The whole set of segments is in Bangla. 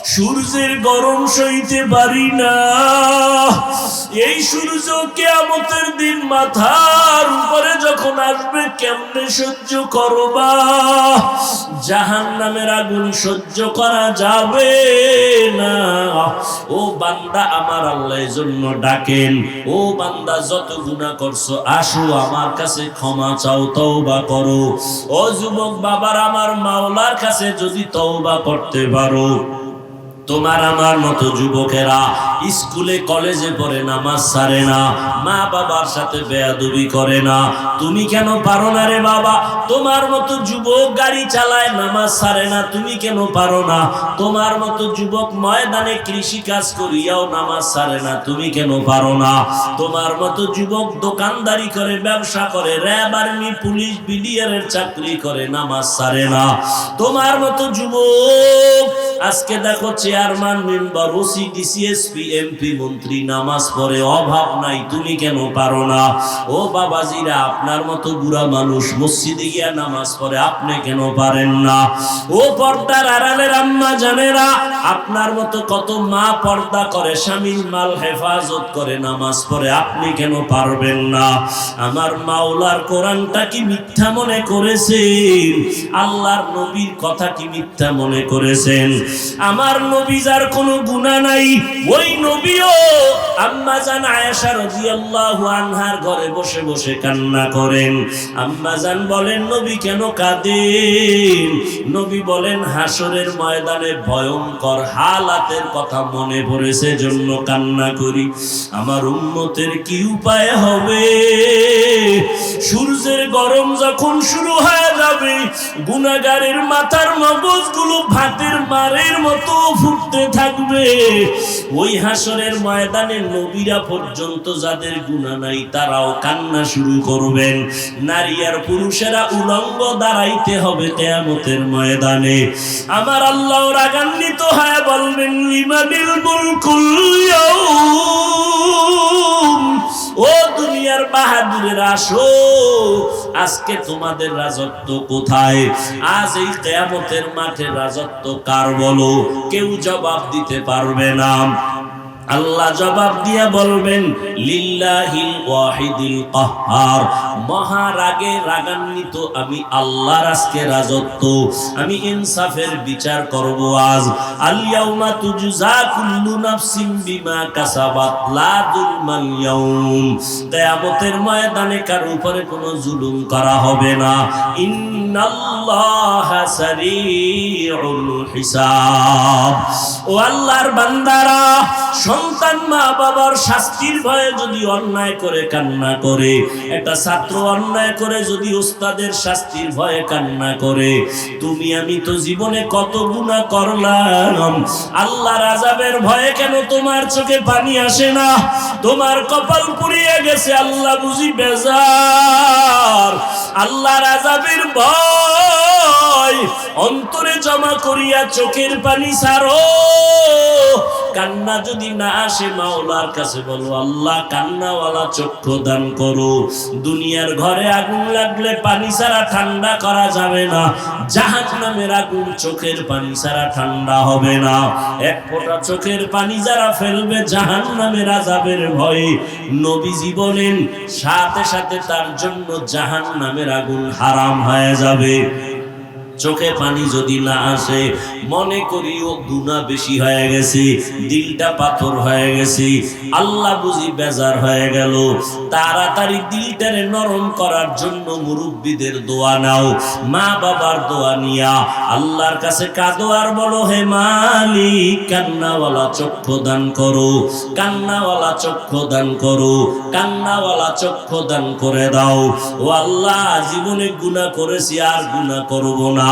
সূর্যের গরম সইতে পারি না। এই সূর্য কিয়ামতের দিন মাথার উপরে যখন আসবে কেমনে সহ্য করবা? জাহান্নামের আগুন সহ্য করা যাবে না। ও বান্দা, আমার আল্লাহর জন্য ডাকেন, ও বান্দা যত গুনাহ করছো আসো আমার কাছে ক্ষমা চাও, তওবা করো। ও যুবক বাবার, আমার মাওলার কাছে যদি তওবা করতে পারো, তোমার আমার মতো যুবকেরা স্কুলে কলেজে পড়ে নামাজ ছাড়ে না, মা বাবার সাথে বেয়াদবি করে না, তুমি কেন পারো না রে বাবা? তোমার মতো যুবক গাড়ি চালায় নামাজ ছাড়ে না, তুমি কেন পারো না? তোমার মতো যুবক ময়দানে কৃষি কাজ করিয়াও নামাজ ছাড়ে না, তুমি কেন পারো না? তোমার মতো যুবক দোকানদারি করে, ব্যবসা করে, র্যাব, আর্মি, পুলিশ, বিডিআরের চাকরি করে, নামাজ ছাড়ে না। তোমার মতো যুবক আজকে দেখো chairman, member, OC, DC, SP, MP, মন্ত্রী নামাজ পড়ে, অভাব নাই, তুমি কেন পারো না? ও বাবাজিরা, আপনার মতো বুড়া মানুষ মসজিদে গিয়া নামাজ পড়ে, আপনি কেন পারেন না? ও পর্দার আড়ালের আম্মা জানেরা, আপনার মতো কত মা পর্দা করে, স্বামীর মাল হেফাজত করে, নামাজ পড়ে, আপনি কেন পারবেন না? আমার মাওলার কোরআনটা কি মিথ্যা মনে করেছেন? আল্লাহর নবীর কথা কি মিথ্যা মনে করেছেন? আমার নবী যার কোনো গুনাহ নাই, ওই নবীও আম্মা জান আয়েশা রাদিয়াল্লাহু আনহার ঘরে বসে বসে কান্না করেন। আম্মা জান বলেন, নবী কেন কাঁদেন? নবী বলেন, হাসরের ময়দানে ভয়ঙ্কর হালাতের কথা মনে পড়েছে, জন্য কান্না করি। আমার উম্মতের কি উপায় হবে? সূর্যের গরম যখন শুরু হয়ে যাবে, গুনাহগারের মাথার মগজগুলো ভাতের মারের মতো ফুটতে থাকবে। ওই হাসরের ময়দানে নবীরা পর্যন্ত যাদের গুনাহ নাই তারাও কান্না শুরু করবেন। নারী আর পুরুষেরা উলঙ্গ দাঁড়াইতে হবে কিয়ামতের ময়দানে। আমার আল্লাহ রাগান্বিত হয়ে বলবেন, লিমানিল মুলকুল ইয়াউম, ও দুনিয়ার বাহাদুরেরা আসো, আজকে তোমাদের রাজত্ব কোথায়? আজ এই কিয়ামতের মাঠে রাজত্ব কার বলো? কেউ জবাব দিতে পারবে না। আল্লাহ জবাব দিয়া বলবেন, লিল্লাহিল ওয়াহিদিল কাহ্হার, মহারাগে রাগান্বিত আমি আল্লাহর আজকে রাজত্ব, আমি ইনসাফের বিচার করব আজ। আল ইয়াউমা তুজজা কুল্লু নাফসিন বিমা কাসাবাত লা যুলমাল ইয়াউম, কিয়ামতের ময়দানে কার উপরে কোনো জুলুম করা হবে না। ইন্নাল্লাহা সারিউল হিসাব। ও আল্লাহর বান্দারা, সন্তান মা বাবার শাস্তির ভয়ে যদি অন্যায় করে কান্না করে, একটা ছাত্র অন্যায় করে যদি ওস্তাদের শাস্তির ভয়ে কান্না করে, তুমি আমি তো জীবনে কত গুনাহ করলাম, আল্লাহর আযাবের ভয়ে কেন তোমার চোখে পানি আসে না? তোমার কপাল পুড়িয়ে গেছে, আল্লাহ বুঝি বেজার। আল্লাহর আযাবের ভয় অন্তরে জমা করিয়া চোখের পানি ছাড়ো। কান্না যদি না আসে, মাওলার কাছে বলো, আল্লাহ কান্নাওয়ালা চক্ষু দান করো। দুনিয়ার ঘরে আগুন লাগলে পানি ছাড়া ঠান্ডা করা যাবে না, জাহান্নামের আগুন চোখের পানি ছাড়া ঠান্ডা হবে না। এক ফোঁটা চোখের পানি যারা ফেলবে জাহান্নামের আযাবের ভয়ে, নবীজি বলেন সাথে সাথে তার জন্য জাহান্নামের আগুন হারাম হয়ে যাবে। চোখে পানি যদি না আসে, মনে করিও গুনাহ বেশি হয়ে গেছে, দিলটা পাথর হয়ে গেছে, আল্লাহ বুঝি বেজার হয়ে গেল। তাড়াতাড়ি দিলটারে নরম করার জন্য মুরব্বীদের দোয়া নাও, মা বাবার দোয়া নিয়া আল্লাহর কাছে কাঁদো আর বলো, হে মালিক, কান্নাওয়ালা চক্ষু দান করো, কান্নাওয়ালা চক্ষু দান করো, কান্নাওয়ালা চক্ষু দান করে দাও। ও আল্লাহ, জীবনে গুনাহ করেছি, আর গুনাহ করব না,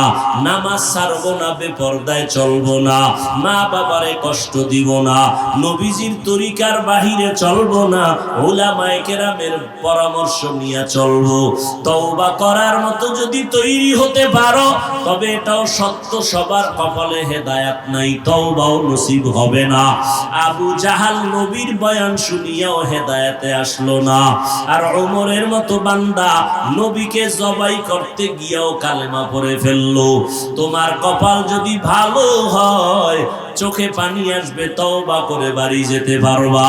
নামাজ ছাড়বো না, বেপরদায় চলবো না, মা বাবারে কষ্ট দিব না, নবীজির তরিকার বাহিরে চলবো না, উলামায়ে কেরামের পরামর্শ নিয়ে চলবো। তওবা করার মতো যদি তৈরি হতে পারো, তবে এটাও সত্য, সবার কপালে হেদায়েত নাই, তওবাও নসিব হবে না। আবু জাহাল নবীর বয়ান শুনিয়াও হেদায়েতে আসলো না, আর ওমরের মতো বান্দা নবীকে জবাই করতে গিয়েও কালেমা পড়ে ফেললো। তোমার কপাল যদি ভালো হয়, চোখে পানি আসবে, তওবা করে বাড়ি যেতে পারবা।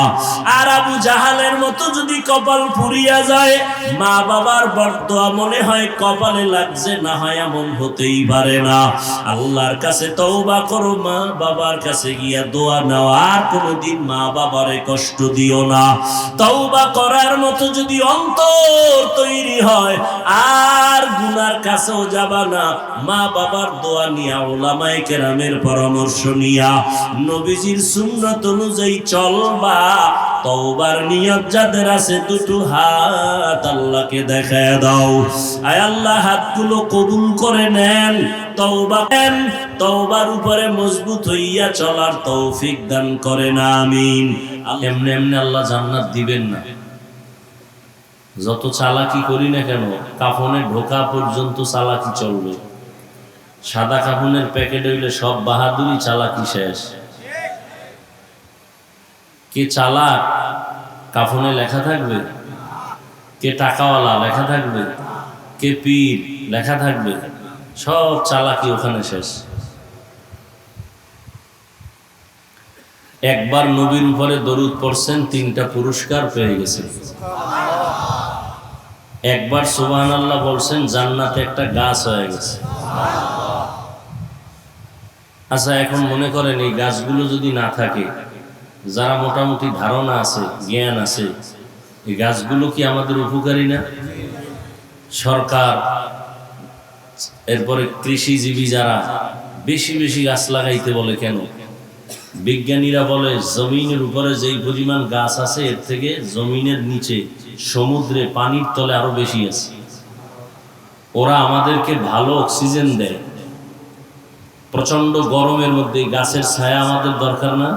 আর আবু জাহালের মতো যদি কপাল পুড়িয়া যায়, মা বাবার বরদোয়া মনে হয় কপালে লাগছে, না হয় এমন হতেই পারে না। আল্লাহর কাছে তওবা করো, মা বাবার কাছে গিয়া দোয়া নাও, আর কোনোদিন মা বাবারে কষ্ট দিও না। তওবা করার মতো যদি অন্তর তৈরি হয়, আর গুনার কাছেও যাবা না। মা বাবার দোয়া নিয়া, উলামায়ে কেরামের পরামর্শ নিয়া, নবীজির সুন্নাত অনুযায়ী চলবা। তওবার নিয়ত যাদের আছে, দুটো হাত আল্লাহকে দেখায় দাও। আয় আল্লাহ, হাতগুলো কবুল করে নেন। তওবার উপরে মজবুত হইয়া চলার তৌফিক দান করেন, আমিন। এমনি এমনি আল্লাহ জান্নাত দিবেন না। যত চালাকি করি না কেন, কাফনে ঢোকা পর্যন্ত চালাকি চলবে। সাদা কাফনের প্যাকেট হইলে সব বাহাদুরি, চালাকি শেষ। কে চালাক কাফনে লেখা থাকবে, কে টাকাওয়ালা লেখা থাকবে, কে পীর লেখা থাকবে, সব চালাকি ওখানে শেষ। একবার নবীর উপরে দরুদ পড়ছেন, 3টা পুরস্কার পেয়ে গেছেন। একবার সুবহানাল্লাহ বলছেন, জান্নাতে একটা গাছ হয়ে গেছে। আচ্ছা, এখন মনে করেন এই গাছগুলো যদি না থাকে, যারা মোটামুটি ধারণা আছে, জ্ঞান আছে, এই গাছগুলো কি আমাদের উপকারী না? সরকার, এরপরে কৃষিজীবী যারা বেশি বেশি গাছ লাগাইতে বলে কেন? বিজ্ঞানীরা বলে জমিনের উপরে যেই পরিমাণ গাছ আছে, এর থেকে জমিনের নিচে সমুদ্রে পানির তলে আরো বেশি আছে। ওরা আমাদেরকে ভালো অক্সিজেন দেয়। প্রচন্ড গরমের মধ্যে গাছের ছায়া আমাদের দরকার না?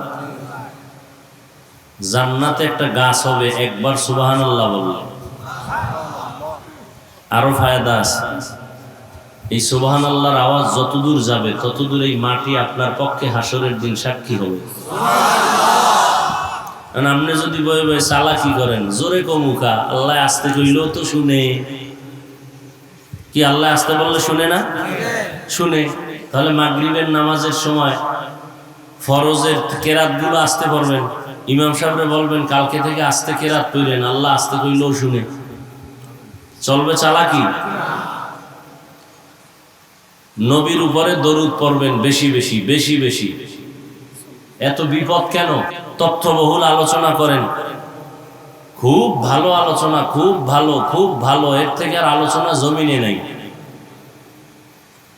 জান্নাতে একটা গাছ হবে, একবার সুবহানাল্লাহ বললে আরো ফায়দা আছে। এই সুবহানাল্লাহর আওয়াজ যতদূর যাবে, ততদূর এই মাটি আপনার পক্ষে হাসরের দিন সাক্ষী হবে। আপনি যদি বয়ে বয়ে চালাকি করেন, জোরে কমুকা, আল্লাহ আসতে কইলেও তো শুনে। কি আল্লাহ আসতে বললে শুনে না? শুনে। তাহলে মাগরিবের নামাজের সময় ফরজের কেরাতগুলো আসতে পড়বেন, ইমাম সাহেবরে বলবেন কালকে থেকে আস্তে কেরাত পড়লেন, আল্লাহ আসতে কইলেও শুনে। চলবে চালাকি? নবীর উপরে দরুদ পড়বেন বেশি বেশি বেশি বেশি। এত বিপদ কেন? তথ্যবহুল আলোচনা করেন, খুব ভালো আলোচনা, খুব ভালো, খুব ভালো। এর থেকে আর আলোচনা জমিনে নাই।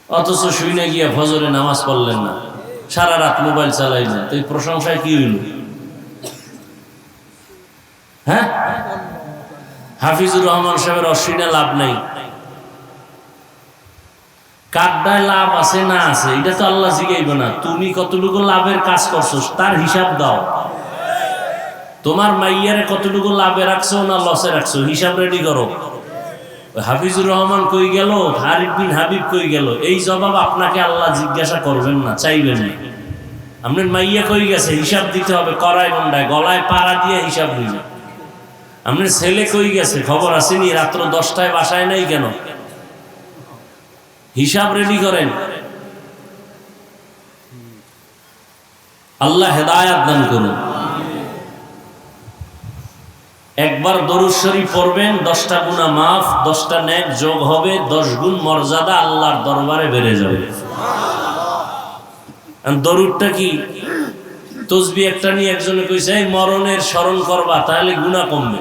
অথচ শুইনে গিয়া ফজরে নামাজ পড়লেন না, সারা রাত মোবাইল চালাইলেন, তো এই প্রশংসায় কি হইল? হ্যাঁ, হাফিজুর রহমান সাহেবের অশ্বিনে লাভ নাই, কাড্ডায় লাভ আছে না আছে এটা তো আল্লাহ জিগাইব না। তুমি কতটুকু লাভের কাজ করছো তার হিসাব দাও। তোমার মাইয়ারে কতটুকু লাভে রাখছো না লসে রাখছো, হিসাব রেডি করো। হাফিজুর রহমান কই গেল, আরিফ বিন হাবিব কই গেল, এই জবাব আপনাকে আল্লাহ জিজ্ঞাসা করবেন না, চাইবেন না। আপনার মাইয়া কই গেছে, হিসাব দিতে হবে, কড়াই গন্ডায় গলায় পাড়া দিয়ে হিসাব নিবে। আপনার ছেলে কই গেছে, খবর আসেনি, রাত্র 10টায় বাসায় নাই কেন, হিসাব রেডি করেন। আল্লাহ হেদায়াত দান করুন। একবার দরুদ শরীফ পড়বেন, 10টা গুনাহ মাফ, 10টা নেক যোগ হবে, 10 গুণ মর্যাদা আল্লাহর দরবারে বেড়ে যাবে। দরুদটা কি? তসবিহ একটা নিয়ে একজনে কইছে এই মরণের স্মরণ করবা, তাহলে গুনাহ কমবে।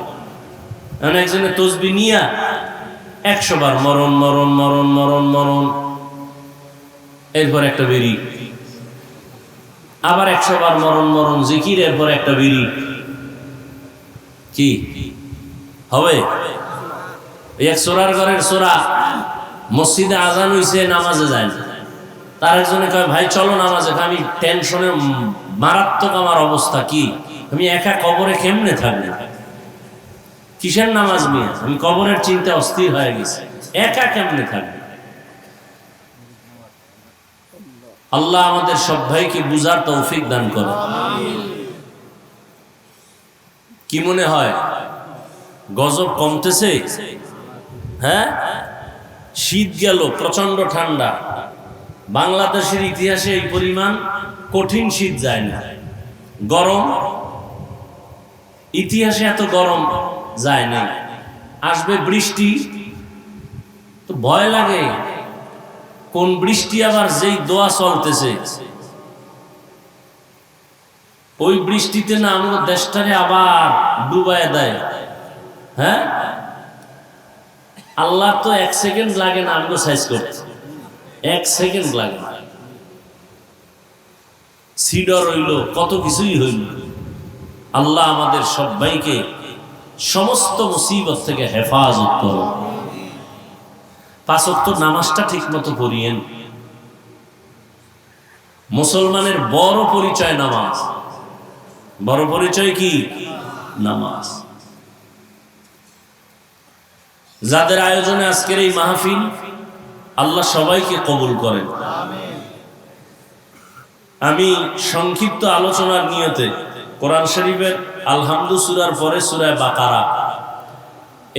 একজনে তসবিহ নিয়া 100 বার মরণ মরণ মরণ মরণ মরণ, এরপর একটা বিড়ি, আবার 100 বার মরণ মরণ জিকির, এরপর একটা বিড়ি, কি হবে? এক সোরার ঘরের সোরা, মসজিদে আজান হইছে, নামাজে যায় না। তার একজনে কয় ভাই চলো নামাজে। আমি টেনশনে মারাত্মক আমার অবস্থা, কি আমি একা কবরে কেমনে থাকবো, কিসের নামাজ নিয়ে, আমি কবরের চিন্তা অস্থির হয়ে গেছে, একা কেমনে থাকবো। আল্লাহ আমাদের সব ভাইকে বুঝার তৌফিক দান করে। কি মনে হয় গজব কমতেছে? হ্যাঁ, শীত গেল, প্রচন্ড ঠান্ডা। বাংলাদেশের ইতিহাসে এই পরিমাণ কঠিন শীত যায় না, গরম ইতিহাসে এত গরম যায় না। আসবে বৃষ্টি, তো ভয় লাগে কোন বৃষ্টি, আবার যেই দোয়া চলতেছে ওই বৃষ্টিতে না আমাদের দেশটারে আবার ডুবায় দেয়। হ্যাঁ, আল্লাহ তো 1 সেকেন্ড লাগে না আমাকে সাইজ করতে, 1 সেকেন্ড লাগে না। সিডর হইল, কত কিছুই হইল। আল্লাহ আমাদের সবাইকে সমস্ত মুসিবত থেকে হেফাজত করো। 5 ওয়াক্ত নামাজটা ঠিক মতো পড়িয়েন। মুসলমানের বড় পরিচয় নামাজ। বড় পরিচয় কি? নামাজ। যাদের আয়োজনে আজকের এই মাহফিল, আল্লাহ সবাইকে কবুল করেন। আমি সংক্ষিপ্ত আলোচনার নিয়তে কোরআন শরীফের আলহামদু সূরার পরে সূরা বাকারা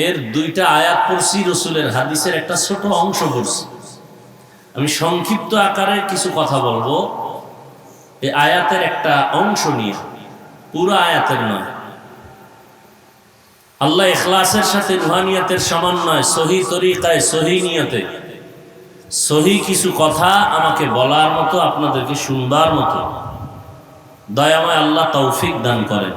এর 2টা আয়াত পড়ছি, রাসূলের হাদিসের একটা ছোট অংশ পড়ছি। আমি সংক্ষিপ্ত আকারে কিছু কথা বলবো এই আয়াতের একটা অংশ নিয়ে, পুরো আয়াতের নয়। আল্লাহ ইখলাসের সাথে রুহানিয়াতের সমন্বয়, সহি তরিকায়, সহি নিয়তে সহি কিছু কথা আমাকে বলার মতো, আপনাদেরকে শুনবার মতো দয়াময় আল্লাহ তৌফিক দান করেন।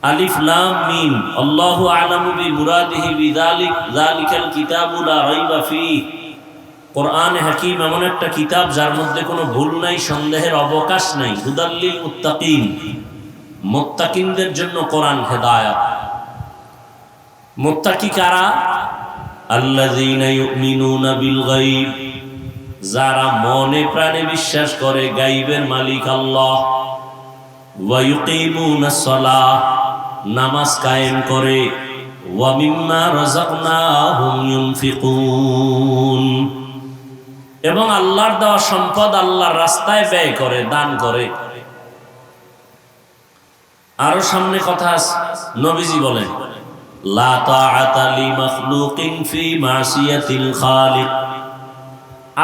আলিফ লাম মিম, আল্লাহু আ'লামু বিমুরাদিহি বিযালিক, যালিকাল কিতাবু লা রাইবা ফীহ। কোরআন হাকীম এমন একটা কিতাব যার মধ্যে কোনো ভুল নাই, সন্দেহের অবকাশ নাই। হুদাল লিল মুত্তাকিন, মুত্তাকিনদের জন্য কোরআন হেদায়েত। মুত্তাকি কারা? আল্লাযীনা ইউমিনুনা বিল গায়ব, যারা মনে প্রাণে বিশ্বাস করে গায়বের মালিক আল্লাহ। ওয়া ইউকিমুনাস সালাহ, নামাজ কায়েম করে। ওয়া মিম্মা রাযাকনাহুম ইউনফিকুন, এবং আল্লাহর দেওয়া সম্পদ আল্লাহর রাস্তায় ব্যয় করে, দান করে। আরো সামনে কথা আছে, নবীজি বলেন লা তাআতা লি মাখলুকিন ফি মাসিয়াতিল খালিক।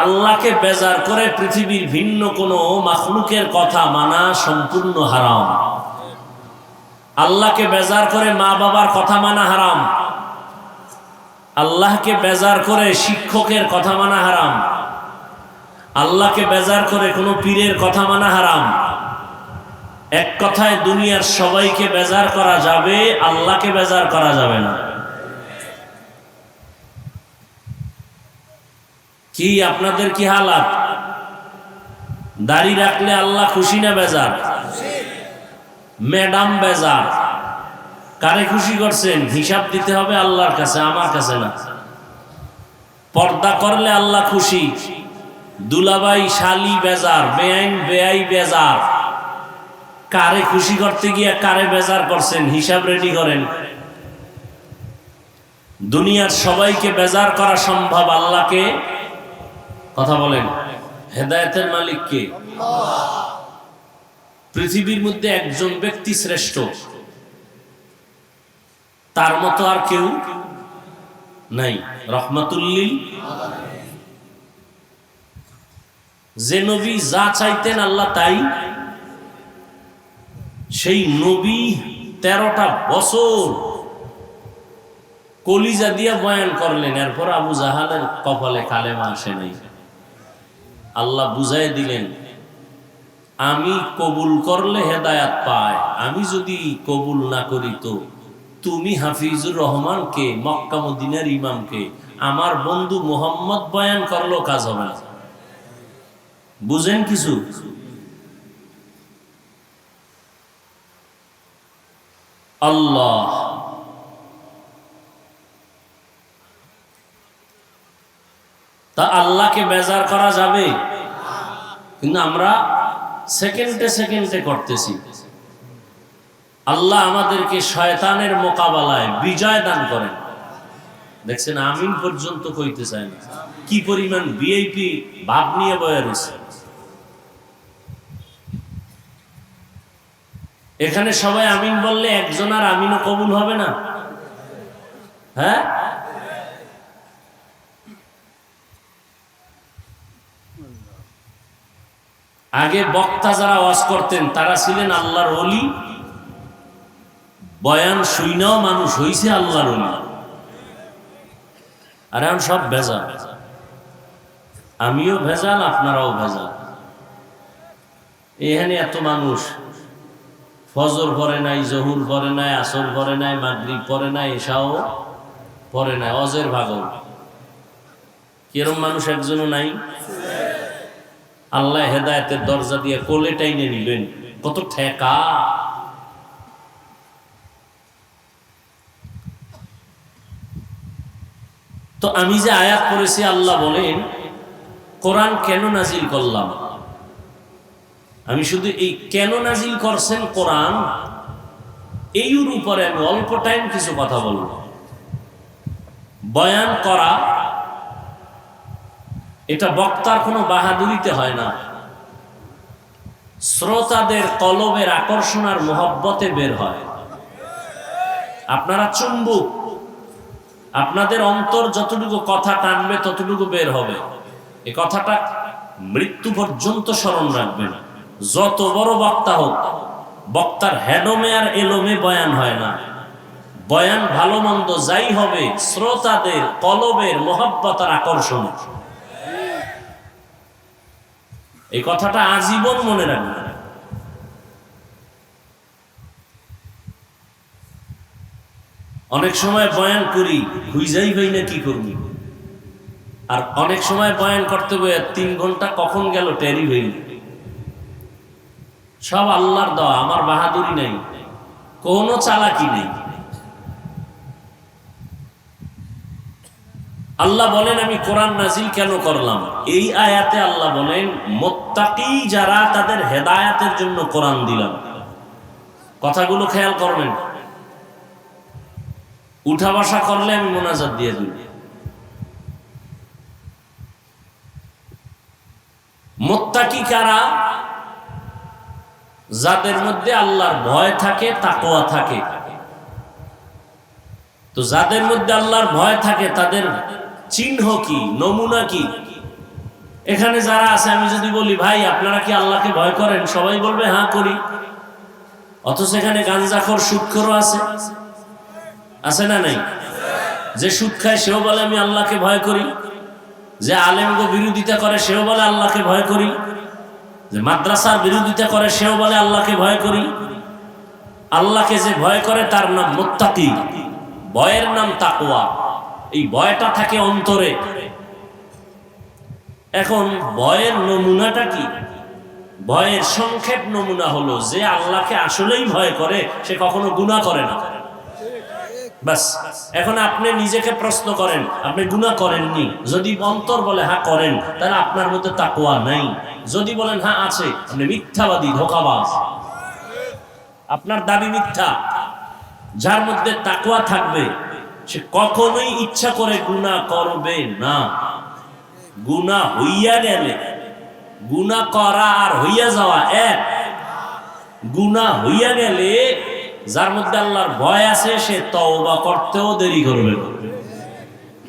আল্লাহকে বেজার করে পৃথিবীর ভিন্ন কোনো মাখলুকের কথা মানা সম্পূর্ণ হারাম। আল্লাহকে বেজার করে মা বাবার কথা মানা হারাম। আল্লাহকে বেজার করে শিক্ষকের কথা মানা হারাম। আল্লাহকে বেজার করে কোনো পীরের কথা মানা হারাম। এক কথায় দুনিয়ার সবাইকে বেজার করা যাবে, আল্লাহকে বেজার করা যাবে না। কি আপনাদের কি হালাত? দাড়ি রাখলে আল্লাহ খুশি না বেজার? ম্যাডাম বেজার। কারে খুশি করছেন? হিসাব দিতে হবে আল্লাহর কাছে, আমার কাছে না। পর্দা করলে আল্লাহ খুশি। দুলাভাই শালি বেজার, বেআইন বেআই বেজার। কারে খুশি করতে গিয়ে কারে বেজার করছেন, হিসাব রেডি করেন। দুনিয়ার সবাইকে বেজার করা সম্ভব, আল্লাহকে কথা বলেন। হেদায়েতের মালিক কে? পৃথিবীর মধ্যে একজন ব্যক্তি শ্রেষ্ঠ, তার মতো আর কেউ নাই। রহমাতুল্লিল, যে নবী যা চাইতেন আল্লাহ তাই। সেই নবী 13টা বছর কলিজা দিয়া বয়ান করলেন, এরপর আবু জাহালের কপালে কালেমা আসে নাই। আল্লাহ বুঝাই দিলেন, আমি কবুল করলে হেদায়াত পায়, আমি যদি কবুল না করি তো তুমি হাফিজুর রহমানকে, মক্কা মদিনার ইমামকে, আমার বন্ধু মুহাম্মদ বয়ান করলেও কাজ হবে না। বুঝেন কিছু? আল্লাহ তা আল্লাহকে বেজার করা যাবে, কিন্তু আমরা সেকেন্ডে সেকেন্ডে করতেছি। আল্লাহ আমাদেরকে শয়তানের মোকাবেলায় বিজয় দান করেন। দেখছেন, আমিন পর্যন্ত কইতে চায় না। কি পরিমাণ ভিআইপি ভাব নিয়ে বয়ে রয়েছে। এখানে সবাই আমিন বললে একজন আর আমিনও কবুল হবে না? হ্যাঁ, আগে বক্তা যারা ওয়াজ করতেন তারা ছিলেন আল্লাহর ওলি, বয়ান শুইনাও মানুষ হইছে আল্লাহর ওলি। আর এখন সব ভেজাল, আমিও ভেজাল, আপনারাও ভেজাল। এখানে এত মানুষ ফজর পড়ে নাই, জহুর পড়ে নাই, আসর পড়ে নাই, মাগরিব পড়ে নাই, এশাও পড়ে নাই, অজের ভাগল। কিরম মানুষ একজনও নাই? আল্লাহ হেদায়েতের দরজা দিয়ে কোলে টাইনে নিলেন, কত ঠেকা। তো আমি যে আয়াত পড়েছি, আল্লাহ বলেন কোরআন কেন নাজিল করলাম, আমি শুধু এই কেন নাজিল করছেন কোরআন এইর উপরে আমি অল্প টাইম কিছু কথা বলব। বয়ান করা এটা বক্তার কোনো বাহাদুরিতে হয় না, শ্রোতাদের কলবের আকর্ষণ আর মোহব্বতে বের হয়। আপনারা চুম্বুক, আপনাদের অন্তর যতটুকু কথা টানবে ততটুকু বের হবে। এই কথাটা মৃত্যু পর্যন্ত স্মরণ রাখবেন। যত বড় বক্তা হোক, বক্তার হেডমে আর এলোমে বয়ান হয় না। বয়ান ভালো মন্দ যাই হবে, শ্রোতাদের কলবের মোহব্বত আর আকর্ষণ। এই কথাটা আজীবন মনে রাখবেন। অনেক সময় বয়ান করি হুইজাই ভাই না কি করবি, আর অনেক সময় বয়ান করতে গিয়ে 3 ঘন্টা কখন গেল টেরি হইল। সব আল্লাহর দেওয়া, আমার বাহাদুরি নেই, কোনো চালাকি নেই। আল্লাহ বলেন আমি কোরআন নাজিল কেন করলাম, এই আয়াতে আল্লাহ বলেন মুত্তাকি যারা তাদের হেদায়েতের জন্য কোরআন দিলাম। কথাগুলো খেয়াল করবেন, উঠা বসা করলে আমি মোনাজাত দিয়ে দিই। মুত্তাকি কারা? যাদের মধ্যে আল্লাহর ভয় থাকে, তাকওয়া থাকে। তো যাদের মধ্যে আল্লাহর ভয় থাকে তাদের চিহ্ন কি, নমুনা কি? এখানে যারা আছে, আমি যদি বলি ভাই আপনারা কি আল্লাহকে ভয় করেন, সবাই বলবে হ্যাঁ করি। অথচ এখানে গাঞ্জাখোর, সুদখোরও আছে না নাই? যে সুদ খায় সেও বলে আমি আল্লাহকে ভয় করি, যে আলেমগো বিরোধিতা করে সেও বলে আল্লাহকে ভয় করি, যে মাদ্রাসার বিরোধিতা করে সেও বলে আল্লাহকে ভয় করি। আল্লাহকে যে ভয় করে তার নাম মুত্তাকি, ভয়ের নাম তাকওয়া। এই ভয়টা থাকে অন্তরে। এখন ভয়ের নমুনাটা কি? ভয়ের সংক্ষেপ নমুনা হলো যে আল্লাহকে আসলেই ভয় করে সে কখনো গুনাহ করে না। বাস। এখন আপনি নিজেকে প্রশ্ন করেন, আপনি গুনাহ করেননি? যদি অন্তর বলে হ্যাঁ করেন, তাহলে আপনার মধ্যে তাকওয়া নাই। যদি বলেন হ্যাঁ আছে, আপনি মিথ্যাবাদী, ধোঁকাবাজ, আপনার দাবি মিথ্যা। যার মধ্যে তাকওয়া থাকবে সে কখনোই ইচ্ছা করে গুনাহ করবে না। গুনাহ হইয়া গেলে, গুনাহ করা আর হইয়া যাওয়া এক। গুনাহ হইয়া গেলে যার মধ্যে আল্লাহর ভয় আছে সে তওবা করতেও দেরি করবে না।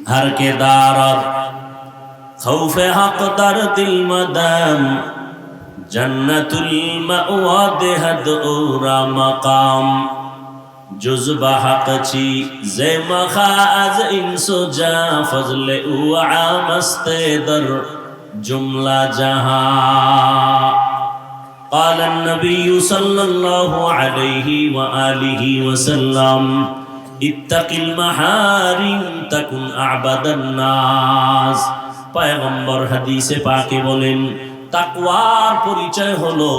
হর কে দারত খৌফে হক দার দিল মদাম জন্নতুল মাওয়া দেহদ ওরা মাকাম জুজবা হকচি জে মখাজ ইনসুজা ফজলে উ আমস্তে দর জুমলা জাহা। قال النبي صلى الله عليه وآله وسلم اتق المحارم تكن أعبد الناس। পয়গম্বর হাদিসে পাকে বলেন তাকওয়ার পরিচয় হলো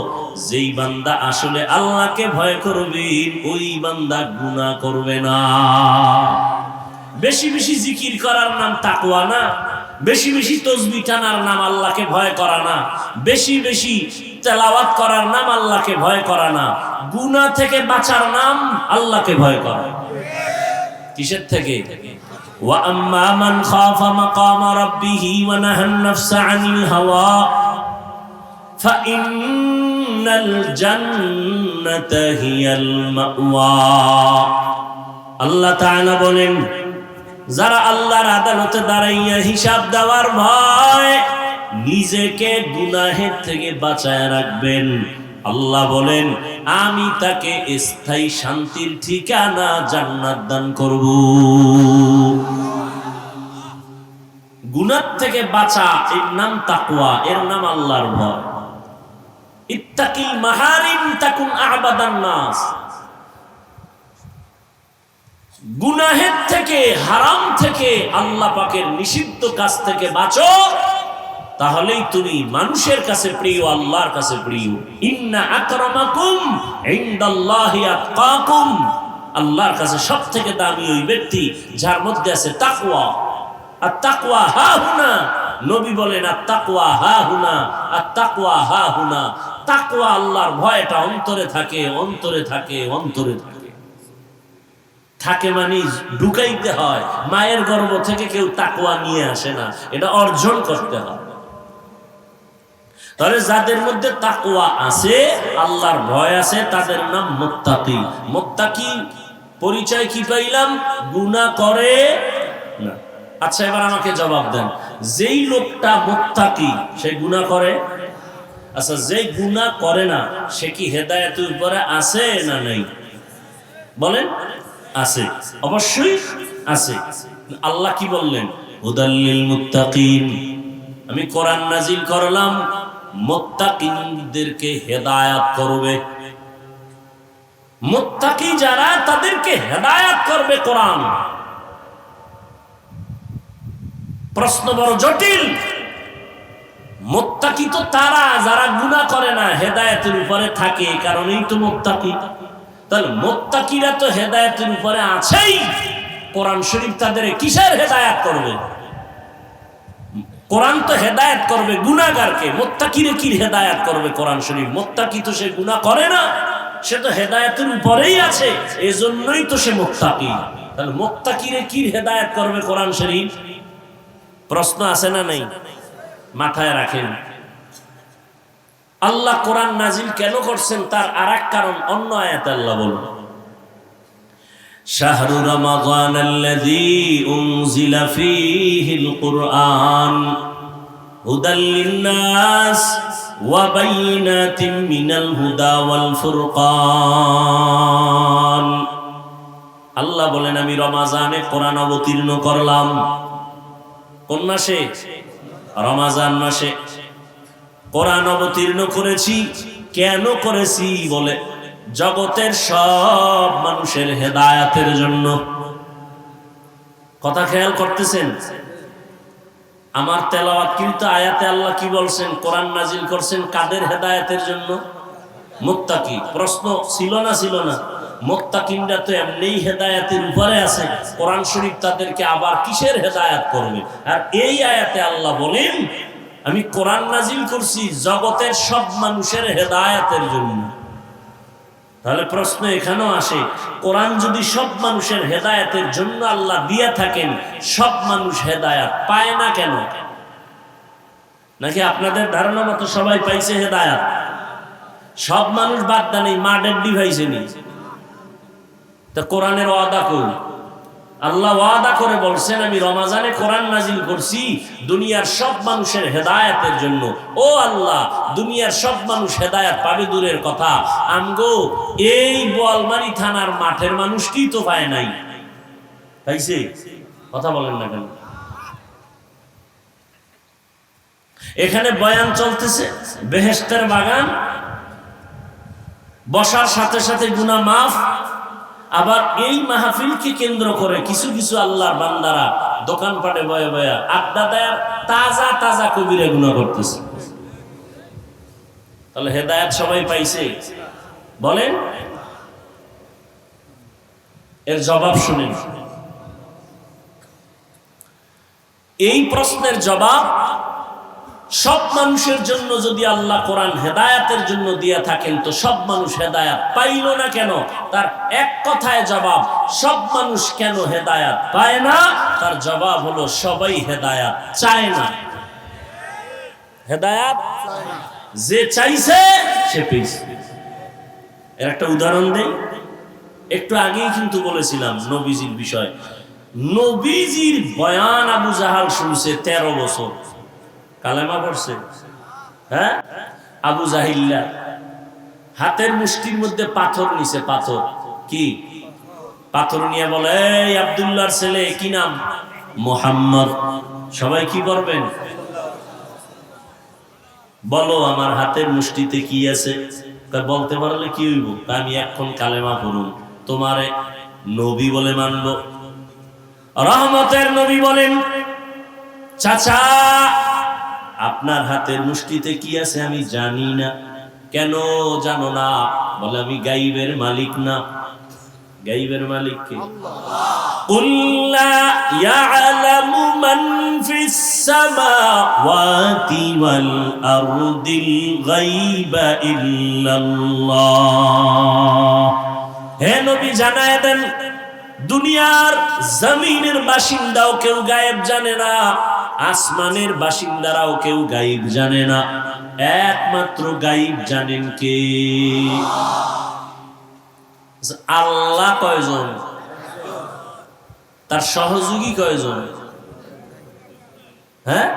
যেই বান্দা আসলে আল্লাহকে ভয় করবে ওই বান্দা গুনাহ করবে না। বেশি বেশি জিকির করার নাম তাকওয়া না, বেশি বেশি তাসবিহ টানার নাম আল্লাহকে ভয় করা না, বেশি বেশি তেলাওয়াত করার নাম আল্লাহকে ভয় করা না। গুনাহ থেকে বাঁচার নাম আল্লাহকে ভয় করা। কিসের থেকে? ওয়া আম্মা মান খাফা মাকামা রাব্বিহি ওয়া নাহান নাফসা আনিল হাওয়া ফাইন্নাল জান্নাতা হিয়াল মাওয়া। আল্লাহ তাআলা বলেন যারা আল্লাহর আদালতে দাঁড়াইয়া হিসাব দেওয়ার ভয় নিজেকে গুনাহের থেকে বাঁচায় রাখবেন, আল্লাহ বলেন আমি তাকে স্থায়ী শান্তির ঠিকানা জান্নাত দান করব। গুনাহ থেকে বাঁচা এর নাম তাকওয়া, এর নাম আল্লাহর ভয়। ইত্তাকিল মাহারিম তাকুন আবাদান নাস। গুনাহের থেকে, হারাম থেকে, আল্লাহ পাকের নিষিদ্ধ কাজ থেকে বাঁচো, তাহলেই তুমি মানুষের কাছে প্রিয়, আল্লাহর কাছে প্রিয়। ইন্না আকরামাকুম ইনদাল্লাহি আতকাকুম। আল্লাহর কাছে সবথেকে দামি ওই ব্যক্তি যার মধ্যে আছে তাকওয়া। আর তাকওয়া হাহুনা, নবী বলেন আর তাকওয়া হাহুনা, আর তাকওয়া হাহুনা। তাকওয়া আল্লাহর ভয়টা অন্তরে থাকে, অন্তরে থাকে, অন্তরে থাকে। থাকে মানে ঢুকাইতে হয়। মায়ের গর্ভ থেকে কেউ তাকওয়া নিয়ে আসে না, এটা অর্জন করতে হয়। তাহলে যাদের মধ্যে তাকওয়া আছে, আল্লাহর ভয় আছে, তাদের নাম মুত্তাকি। মুত্তাকি পরিচয় কি পাইলাম? গুনাহ করে না। আচ্ছা এবার আমাকে জবাব দেন, যেই লোকটা মুত্তাকি সে গুনাহ করে? আচ্ছা যে গুনাহ করে না সে কি হেদায়েতের উপরে আছে না নাই? বলেন। আছে, অবশ্যই আছে। আল্লাহ কি বললেন? হুদাল্লিল মুত্তাকিন। আমি কোরআন নাজিল করলাম মুত্তাকিনদেরকে হেদায়েত করবে। মুত্তাকি যারা, তাদেরকে হেদায়েত করবে কোরআন। প্রশ্ন বড় জটিল। মুত্তাকি তো তারা যারা গুনাহ করে না, হেদায়েতের উপরে থাকে, কারণেই তো মুত্তাকি। তাহলে মুত্তাকিরা তো হেদায়েতের উপরে আছেই, কোরআন শরীফ তাদের কিসের হেদায়েত করবে? কোরআন তো হেদায়েত করবে গুনাহগারকে, মুত্তাকিরে কি হেদায়েত করবে কোরআন শরীফ? মুত্তাকি তো সে গুনাহ করে না, সে তো হেদায়েতের উপরেই আছে, এজন্যই তো সে মুত্তাকি। তাহলে মুত্তাকিরে কি হেদায়েত করবে কোরআন শরীফ? প্রশ্ন আছে না নাই? মাথায় রাখেন। আল্লাহ কোরআন নাজিল কেন করছেন তার আরেক কারণ অন্য আয়াতে আল্লাহ বলেন, শাহরু রমাদানাল্লাযী উনজিলা ফীহিল কুরআন হুদাল লিন্নাস ওয়া বাইয়িনাতিন মিনাল হুদা ওয়াল ফুরকান। আল্লাহ বলেন আমি রমাজানে কোরআন অবতীর্ণ করলাম। কোন মাসে? রমাজান মাসে কোরআন অবতীর্ণ করেছি। কেন করেছি? বলে জগতের সব মানুষের হেদায়েতের জন্য। কথা খেয়াল করতেছেন? আমার তেলাওয়াত কিন্তু আয়াতে আল্লাহ কি বলছেন? কোরআন নাজিল করছেন কাদের হেদায়েতের জন্য? মুত্তাকি। প্রশ্ন ছিল না? ছিল না? মুত্তাকিনরা তো এমনিই হেদায়েতের উপরে আছে, কোরআন শরীফ তাদেরকে আবার কিসের হেদায়েত করবে? আর এই আয়াতে আল্লাহ বলেন আমি কোরআন নাজিল করছি জগতের সব মানুষের হেদায়েতের জন্য। তাহলে প্রশ্ন এখানেও আসে, কোরআন যদি সব মানুষের হেদায়েতের জন্য আল্লাহ দিয়ে থাকেন, সব মানুষ হেদায়েত পায় না কেন? নাকি আপনাদের ধারণা মতো সবাই পাইছে হেদায়েত? সব মানুষ বাদ দেন, এই মা ডেড্ডি পাইছে নি? তা কোরআনের ওয়াদা কই? আল্লাহ ওয়াদা করে বলছেন আমি রমাজানে কোরআন নাজিল করছি দুনিয়ার সব মানুষের হেদায়েতের জন্য। ও আল্লাহ, দুনিয়ার সব মানুষ হেদায়েত পাবে দূরের কথা, আমগো এই বোয়ালমারী থানার মাঠের মানুষ কি তো পায় নাই? পাইছে? কথা বলেন না কেন? এখানে বয়ান চলতেছে বেহেশতের বাগান, বসার সাথে সাথে গুনাহ মাফ। আবার এই মাহফিলকে কেন্দ্র করে কিছু কিছু আল্লাহর বান্দারা দোকানপাটে বয়ে বয়ে আড্ডা দেয়, তাজা তাজা কবিরা গুনাহ করতেছে। তাহলে হেদায়েত সবাই পাইছে? বলেন। এর জবাব শুনেন। এই প্রশ্নের জবাব, সব মানুষের জন্য যদি আল্লাহ কোরআন হেদায়েতের জন্য দিয়ে থাকেন তো সব মানুষ হেদায়েত পাইল না কেন? তার এক কথায় জবাব, সব মানুষ কেন হেদায়েত পায় না? তার জবাব হলো সবাই হেদায়েত চায় না। হেদায়েত যে চাইছে সে পেয়েছে। এর একটা উদাহরণ দেই। একটু আগেই কিন্তু বলেছিলাম নবীজির বিষয়। নবীজির বয়ান আবু জাহাল শুনছে 13 বছর। কালেমা পড়ছে? হ্যাঁ, আবু জাহিল্লা হাতের মুষ্টির মধ্যে পাথর নিছে। পাথর কি? পাথর নিয়ে বলে, এই আব্দুল্লাহর ছেলে, কি নাম? মুহাম্মদ। সবাই কি করবেন? বলো আমার হাতের মুষ্টিতে কি আছে? বলতে পারলে কি হইব? আমি এখন কালেমা পড়ুন, তোমারে নবী বলে মানব। রহমতের নবী বলেন, চাচা আপনার হাতের মুষ্টিতে কি আছে আমি জানি না। কেন জানো না? বলে আমি গাইবের মালিক না। গাইবের মালিক কে? কুল লা ইয়ালামু মান ফিস সামাওয়াতি ওয়াল আরদিল গায়বা ইল্লাল্লাহ। হে নবী জানায় দেন, দুনিয়ার জমিনের বাসিন্দাও কেউ গায়েব জানে না, আসমানের বাসিন্দারাও কেউ গায়েব জানে না। একমাত্র গায়েব জানেন কে? আল্লাহ। কয়জন? তার সহযোগী কয়জন? হ্যাঁ,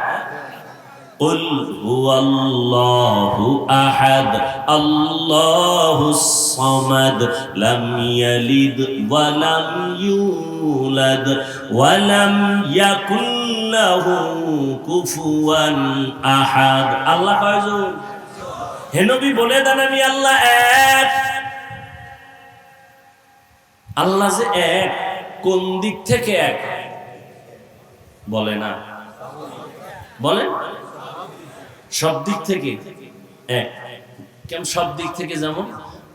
কুল হুয়াল্লাহু আহাদ আল্লাহুস সামাদ লাম ইয়ালিদ ওয়া লাম ইউলাদ ওয়া লাম ইয়াকুল লাহু কুফুয়ান আহাদ। আল্লাহ কয়জন? হে নবী বলে দেন আমি আল্লাহ এক। আল্লাহ যে এক, কোন দিক থেকে এক? বলে না, বলে সব দিক থেকে এক। কেন সব দিক থেকে? যেমন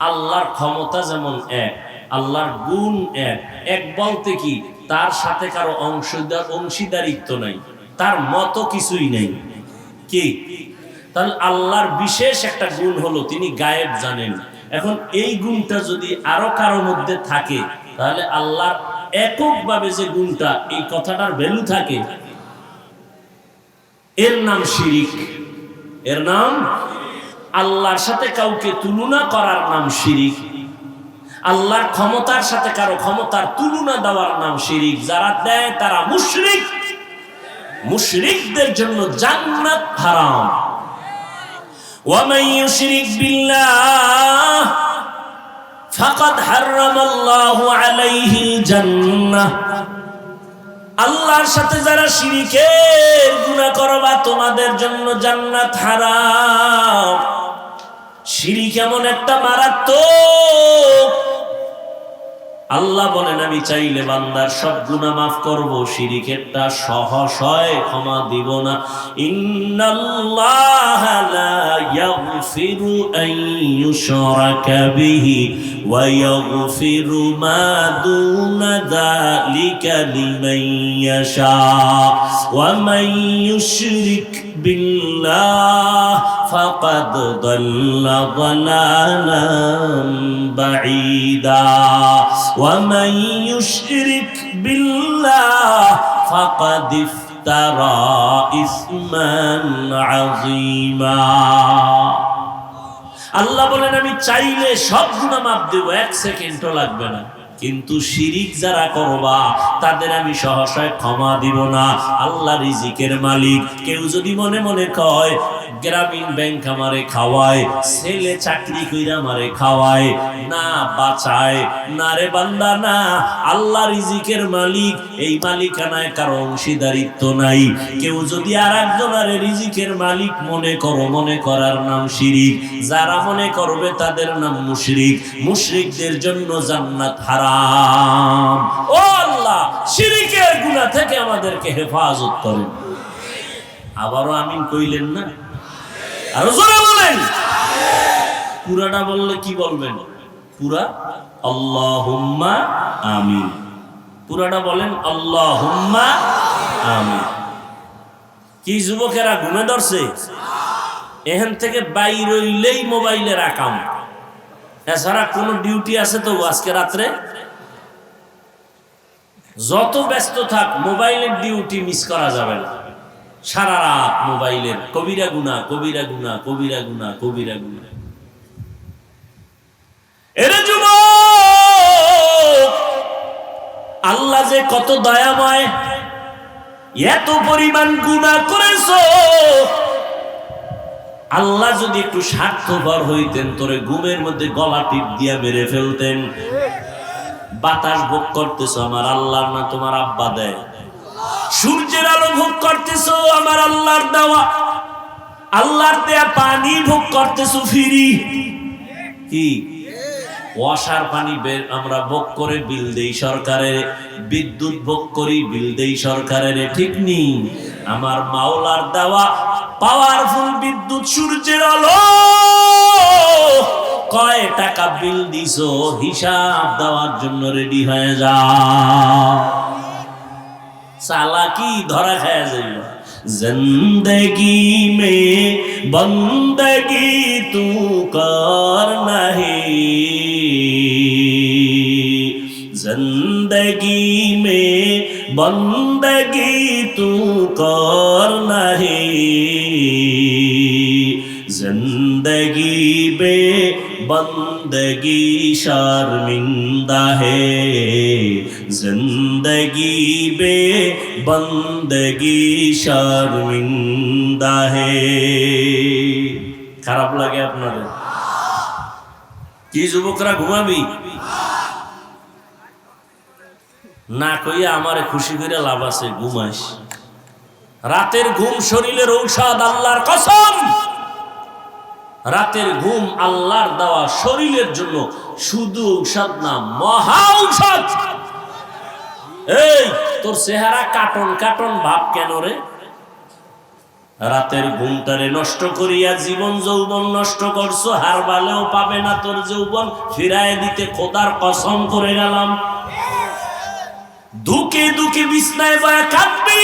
আল্লাহর ক্ষমতা যেমন এক, আল্লাহর গুণ এক। এক বলতে কি? তার সাথে কারো অংশীদারিত্ব নাই, তার মতো কিছুই নেই। কি? তাহলে আল্লাহর বিশেষ একটা গুণ হলো তিনি গায়েব জানেন। এখন এই গুণটা যদি আরো কারো মধ্যে থাকে, তাহলে আল্লাহর এককভাবে যে গুণটা, এই কথাটার ভ্যালু থাকে। এর নাম শিরিক। এর নাম, আল্লাহর সাথে কাউকে তুলনা করার নাম শিরিক। আল্লাহর ক্ষমতার সাথে কারো ক্ষমতার তুলনা দেওয়ার নাম শিরিক। যারা দেয় তারা মুশরিক। মুশরিকদের জন্য জান্নাত হারাম। ওয়ামান ইউশরিক বিল্লাহ ফাকাদ হারামাল্লাহু আলাইহিল জান্নাহ। আল্লাহর সাথে যারা শিরকের গুনাহ করবা, তোমাদের জন্য জান্নাত হারাম। শিরিক এমন একটা মারাত্মক, আল্লাহ বলেন আমি চাইলে বান্দার সব গুনাহ মাফ করব, শিরিকেরটা সহসয় ক্ষমা দিব না। ইন্নাল্লাহা লা ইয়াগফিরু আন ইউশরাকা বিহি ওয়া ইয়াগফিরু মা দুনা যালিকা লিমান ইয়াশা ওয়া মান ইউশরিক বিল্লাহ ফাকাদ দাল্লা দালালান বাঈদা ওয়া মান ইউশরিক বিল্লাহ ফাকাদ ইফতারা ইসমান আযীমা। আল্লাহ বলেন আমি চাইলে সব গুনাহ মাফ দেব, এক সেকেন্ডও লাগবে না। কিন্তু শিরিক যারা করবা তাদের আমি সহসায় ক্ষমা দিব না। আল্লাহ রিজিকের মালিক। কেউ যদি মনে মনে কয় গ্রামীণ ব্যাংক আমারে খাওয়ায়, ছেলে চাকরি কইরা আমারে খাওয়ায়, না বাঁচায়, না রে বান্দা না। আল্লাহ রিজিকের মালিক, এই মালিকানায় কারো অংশীদারিত্ব নাই। কেউ যদি আর একজনের রিজিকের মালিক মনে করো, মনে করার নাম শিরিক। যারা মনে করবে তাদের নাম মুশরিক। মুশরিকদের জন্য জান্নাত হারাম। ও আল্লাহ, শিরিকের গুনাহ থেকে আমাদেরকে হেফাজত করেন। আবারও আমিন কইলেন না? আরো জোরে বলেন। পুরাটা বললে কি বলবেন? পুরা আল্লাহুম্মা আমিন। পুরাটা বলেন আল্লাহুম্মা আমিন। কি যুবকেরা ঘুমে ধরছে? এখান থেকে বাইর হইলেই মোবাইলের আকাম, এছাড়া কোন ডিউটি আছে তো আজকে রাত্রে? যত ব্যস্ত থাক, মোবাইলের ডিউটি মিস করা যাবে না। সারা রাত মোবাইলের কবিরা গুনাহ, কবিরা গুনাহ, কবিরা গুনাহ, কবিরা গুনাহ। এরে যুবক, আল্লাহ যে কত দয়াময়, এত পরিমাণ গুনাহ করেছো আল্লাহ যদি একটু স্বার্থপর হইতেন তোরে ঘুমের মধ্যে গলা টিপ দিয়া মেরে ফেলতেন। বাতাস ভোগ করতেছো আমার আল্লাহর না তোমার আব্বা দেয়? সূর্যের আলো ভোগ করতেছো আমার আল্লাহর দেওয়া, আল্লাহর দেয়া পানি ভোগ করতেছো ফ্রি। কি ওয়াসার পানি আমরা ভোগ করে বিল দেই সরকারের, বিদ্যুৎ ভোগ করি বিল দেই সরকারের, ঠিক নেই? আমার মাওলার দেওয়া পাওয়ারফুল বিদ্যুৎ সূর্যের আলো, কয় টাকা বিল দিছো হিসাব দেওয়ার জন্য রেডি হয়ে যাও। চালাকি ধরা খায়া যাইব। जिंदगी में बंदगी तू कर नहीं, जिंदगी में बंदगी तू कर नहीं, जिंदगी में बंदगी शर्मिंदा है, जिंदगी में बंदगी शर्मिंदा है। খারাপ লাগে আপনাদের? কি যুবকরা ঘুমাবি না কইয়া আমারে খুশি করে লাভ আছে? ঘুমাইস। রাতের ঘুম শরীরের ঔষধ, আল্লাহর কসম। রাতের ঘুম আল্লাহর দেওয়া শরীরের জন্য শুধু ঔষধ না, মহা ঔষধ। এই তোর চেহারা কাটন কাটন ভাব কেন রে? রাতের ঘুমটারে নষ্ট করিয়া জীবন যৌবন নষ্ট করছো। হার বালেও পাবে না তোর যৌবন ফিরায় দিতে, খোদার কসম করে গেলাম। দুকে দুকে বিছনায় বয়া কাঁদবি,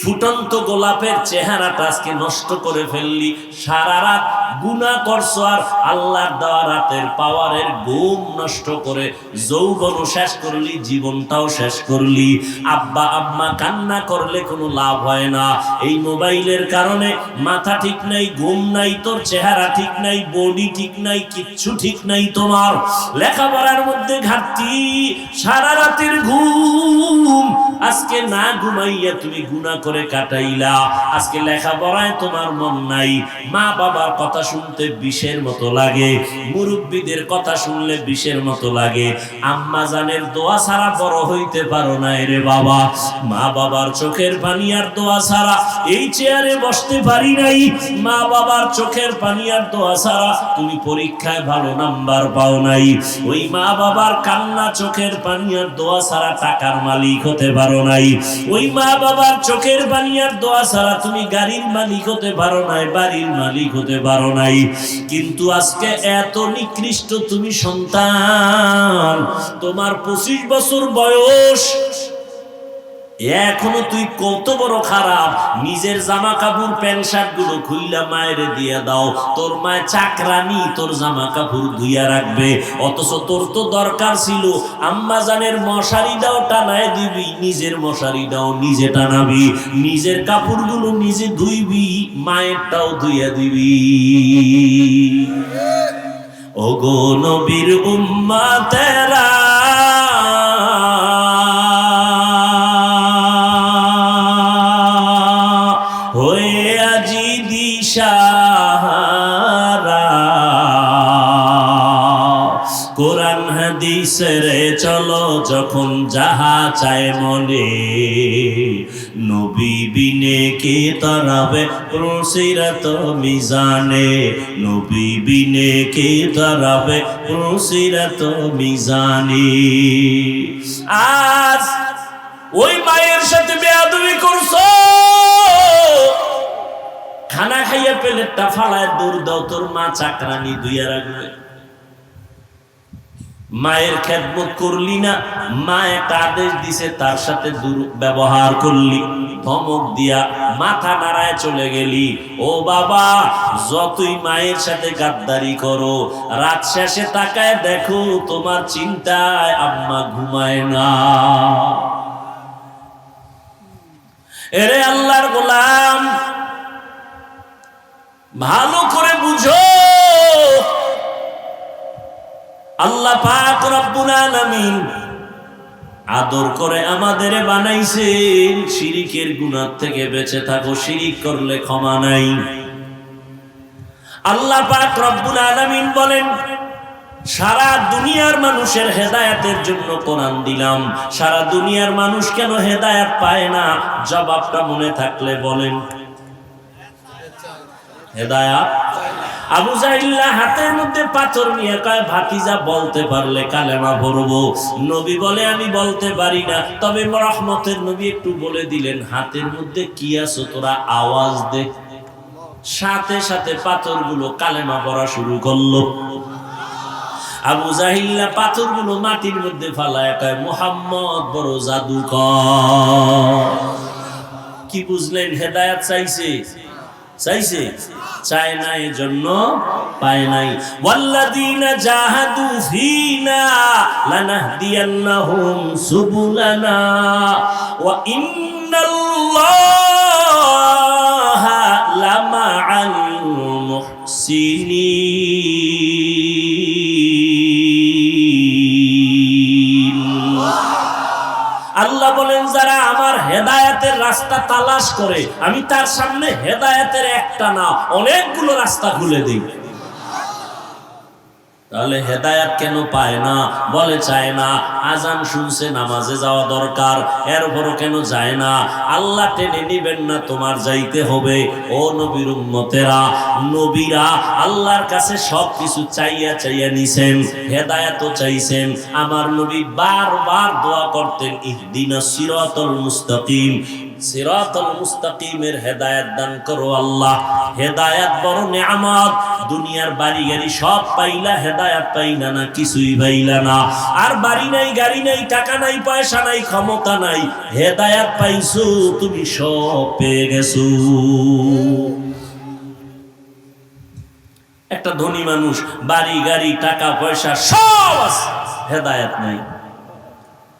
ফুটন্ত গোলাপের চেহারাটা আজকে নষ্ট করে ফেললি। সারা রাত গুনাহ করছো আর আল্লাহর দেওয়া রাতের পাওয়ারের ঘুম নষ্ট করে যৌবনও শেষ করলি, জীবনটাও শেষ করলি। আব্বা আম্মা কান্না করলে কোনো লাভ হয় না। এই মোবাইলের কারণে মাথা ঠিক নাই, ঘুম নাই, তোর চেহারা ঠিক নাই, বডি ঠিক নাই, কিচ্ছু ঠিক নাই তোমার। লেখাপড়ার মধ্যে ঘাটতি, সারা রাতের ঘুম আজকে না ঘুমাইয়া তুমি গুনাহ করে কাটাইলা। আজকে লেখাপড়ায় তোমার মন নাই, মা বাবার কথা শুনতে বিষের মতো লাগে, মুরব্বীদের কথা শুনলে বিষের মতো লাগে। আম্মা জানের দোয়া ছাড়া বড় হইতে পারো না রে বাবা। মা বাবার চোখের পানি আর দোয়া ছাড়া এই চেয়ারে বসতে পারি নাই। মা বাবার চোখের পানি আর দোয়া ছাড়া তুমি পরীক্ষায় ভালো নাম্বার পাও নাই। ওই মা বাবার কান্না, চোখের পানি আর দোয়া ছাড়া টাকার মালিক হতে পারো নাই। ওই মা বাবার চোখের পানি আর দোয়া ছাড়া তুমি গাড়ির মালিক হতে পারো নাই, বাড়ির মালিক হতে পারো নাই। কিন্তু আজকে এত নিকৃষ্ট তুমি সন্তান, তোমার 25 বছর বয়স, এখনো তুই কত বড় খারাপ। নিজের জামা কাপড় প্যান্ট শার্ট গুলো খুইলা মায়ের দিয়া দাও। তোর মায়ের চাকরানি তোর জামা কাপড় ধুইয়া রাখবে, অথচ তোর তো দরকার ছিল আম্মা জানের মশারিটাও টানায় দিবি, নিজের মশারিটাও নিজে টানাবি, নিজের কাপড়গুলো নিজে ধুইবি, মায়েরটাও ধুইয়া দিবি। ওগো নবীর উম্মতেরা, কোরআন হাদিসের চলো যখন যাহা চায় মনে, নবী বিনে কে তারাবে প্রসিরাত মিজানে, নবী বিনে কে তারাবে প্রসিরাত মিজানে। আজ ওই মায়ের সাথে বেয়াদবি করছো, খানা খাইয়া প্লেটটা ফালায় দৌড় দাও, তোর মা চাকরানি ধুইয়া রাখবে। মায়ের খেদমত করলি না, মা একটা আদেশ দিছে তার সাথে দুর্ব্যবহার করলি, ধমক দিয়া মাথা নাড়ায় চলে গেলি। ও বাবা, যতই মায়ের সাথে গাদ্দারি করো, রাত শেষে তাকায় দেখো তোমার চিন্তায় আম্মা ঘুমায় না। এরে আল্লাহর গোলাম, ভালো করে বুঝো, আল্লাহ পাক রব্বুল আলামিন আদর করে আমাদের বানাইছেন, শিরিকের গুনাহ থেকে বেঁচে থাকো, শিরিক করলে ক্ষমা নাই। আল্লাহ পাক রব্বুল আলামিন বলেন, সারা দুনিয়ার মানুষের হেদায়েতের জন্য কোরআন দিলাম, সারা দুনিয়ার মানুষ কেন হেদায়েত পায় না? জবাবটা মনে থাকলে বলেন। হেদায়েত আবু জাহিল্লা হাতের মধ্যে পাথর নিয়ে কয়, ভাতিজা বলতে পারলে কালেমা পড়বো। নবী বলে, আমি বলতে পারি না। তবে রহমতের নবী একটু বলে দিলেন, হাতের মধ্যে কি আছে তোরা আওয়াজ দে। সাথে সাথে পাথরগুলো কালেমা পড়া শুরু করলো। আবু জাহিল্লা পাথরগুলো মাটির মধ্যে ফালায় কয়, মুহাম্মদ বড় জাদুকর। কি বুঝলেন? হেদায়েত চাইছে, চাইছে, চায় না, এজন্য পায় নাই। ওয়াল্লাযীনা জাহাদু ফীনা লানাহদিয়ান্নাহুম সুবুলানা ওয়া ইন্নাল্লাহা লামাআল মুহসিনিন। আল্লাহ বলেন, যারা আমার হেদায়েতের রাস্তা তালাশ করে, আমি তার সামনে হেদায়েতের একটা না অনেকগুলো রাস্তা খুলে দিই। তাহলে হেদায়েত কেন পায় না? বলে চায় না। আজান শুনছে, নামাজে যাওয়া দরকার, এরপরও কেন যায় না? আল্লাহ টেনে নিবেন না, তোমার যাইতে হবে। ও নবীর উম্মতেরা, নবীরা আল্লাহর কাছে সবকিছু চাইয়া চাইয়া নিছেন, হেদায়েতও চাইছেন। আমার নবী বারবার দোয়া করতেন, ইহদিনাস সিরাতাল মুস্তাকিম, সিরাতাল মুস্তাকিমের হেদায়েত দান করো আল্লাহ। হেদায়েত বড় নিয়ামত। দুনিয়ার বাড়ি গাড়ি সব পাইলা, হেদায়েত পাইলা না, কিছুই পাইলা না। আর বাড়ি নাই, গাড়ি নাই, টাকা নাই, পয়সা নাই, ক্ষমতা নাই, হেদায়েত পাইছো, তুমি সব পেয়ে গেছো। একটা ধনী মানুষ, বাড়ি গাড়ি টাকা পয়সা সব আছে, হেদায়েত নাই।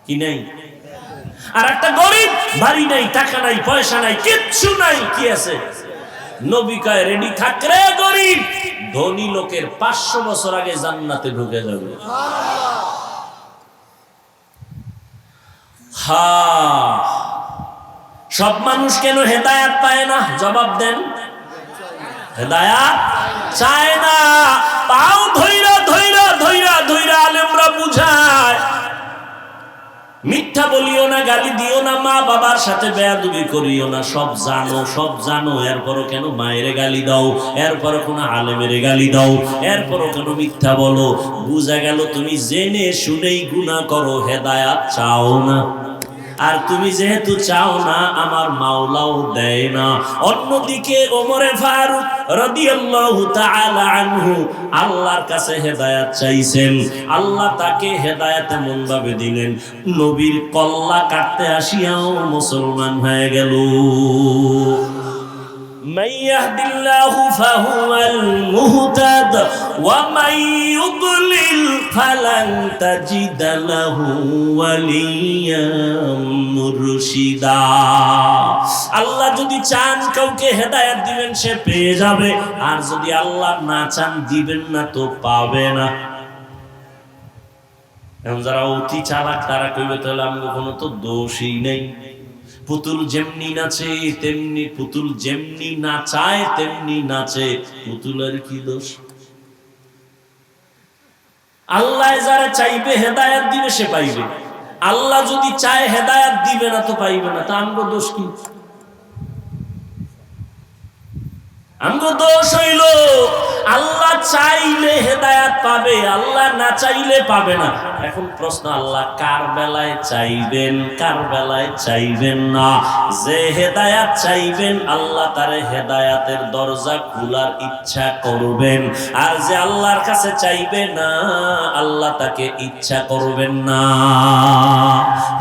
কি নাই? আর একটা গরিব, বাড়ি নাই, টাকা নাই, পয়সা নাই, কিচ্ছু নাই, কি আছে? নবী কয়, রেডি থাক রে গরিব, ধনী লোকের 500 বছর আগে জান্নাতে ঢুকে যাবে। সব মানুষ কেন হেদায়েত পায় না? জবাব দেন। হেদায়েত চায় না। পাও ধইরা ধইরা ধইরা ধইরা আলেমরা বুঝায়, মিথ্যা বলিও না, গালি দিও না, মা বাবার সাথে বেয়াদবি করিও না। সব জানো, সব জানো, এরপরও কেন মায়েরে গালি দাও, এরপরও কোন আলেমেরে গালি দাও, এরপরও কেন মিথ্যা বলো? বুঝা গেল তুমি জেনে শুনেই গুনাহ করো, হেদায়েত চাও না। আর তুমি যেহেতু চাও না, আমার মাওলাও দেয় না। অন্যদিকে ওমরে ফারুক রাদিয়াল্লাহু তাআলা আনহু আল্লাহর কাছে হেদায়েত চাইছেন, আল্লাহ তাকে হেদায়েত এমন ভাবে দিলেন, নবীর কল্লা কাটতে আসিয়াও মুসলমান হয়ে গেল। من يهد الله فهو المهتد ومن يضلل فلن تجد له وليا مرشدا। আল্লাহ যদি চান কাউকে হেদায়েত দিবেন, সে পেয়ে যাবে। আর যদি আল্লাহ না চান, দিবেন না, তো পাবে না। এখন যারা অতি চালাক, তারা কইবে, তাহলে আমাদের কোনো তো দোষই নেই। পুতুল যেমনি নাচে তেমনি, পুতুল যেমনি নাচায় তেমনি নাচে, পুতুলের কি দোষ? আল্লাহ যারা চাইবে হেদায়েত দিবে, সে পাইবে। আল্লাহ যদি চায় হেদায়েত দিবে না, তো পাইবে না। তা আমগো দোষ কি? আমগো দোষ হইল আল্লাহ চাইলে হেদায়েত পাবে, আল্লাহ না চাইলে পাবে না। এখন প্রশ্ন, আল্লাহ কার বেলায় চাইবেন, কার বেলায় চাইবেন না? যে হেদায়েত চাইবেন, আল্লাহ তারে হেদায়েতের দরজা খোলার ইচ্ছা করবেন। আর যে আল্লাহর কাছে চাইবে না, আল্লাহ তাকে ইচ্ছা করবেন না।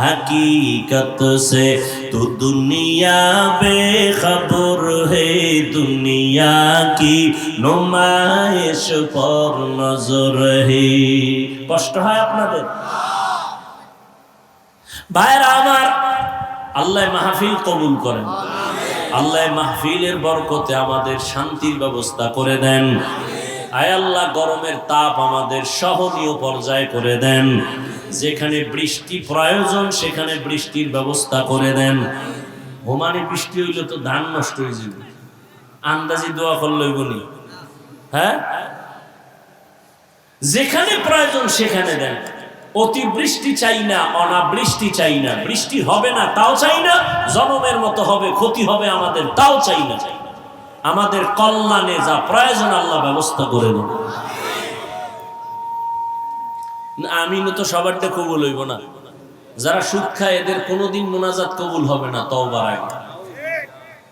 हकीकत से तो दुनिया बेखबर है, दुनिया की नुमाइश पर नजर है। কষ্ট হয় আপনাদের ভাইরা আমার? আল্লাহ মাহফিল কবুল করেন, আল্লাহ মাহফিলের বরকতে আমাদের শান্তির ব্যবস্থা করে দেন। আয় আল্লাহ গরমের তাপ আমাদের সহনীয় পর্যায়ে করে দেন, যেখানে বৃষ্টি প্রয়োজন সেখানে বৃষ্টির ব্যবস্থা করে দেন। ওমানে বৃষ্টি হইলে তো ধান নষ্ট হয়ে যাবে, আন্দাজি দোয়া করলেই বলি। হ্যাঁ, যেখানে প্রয়োজন সেখানে দেন। অতিবৃষ্টি চাই না, অনাবৃষ্টি চাই না, বৃষ্টি হবে না তাও চাই না, জনমের মতো হবে ক্ষতি হবে আমাদের তাও চাই না। আমাদের কল্যাণে যা প্রয়োজন আল্লাহ ব্যবস্থা করে দেন। আমিন তো সবারটা কবুল হইব না। যারা সুদ খায় এদের কোনোদিন মোনাজাত কবুল হবে না তওবার আগে।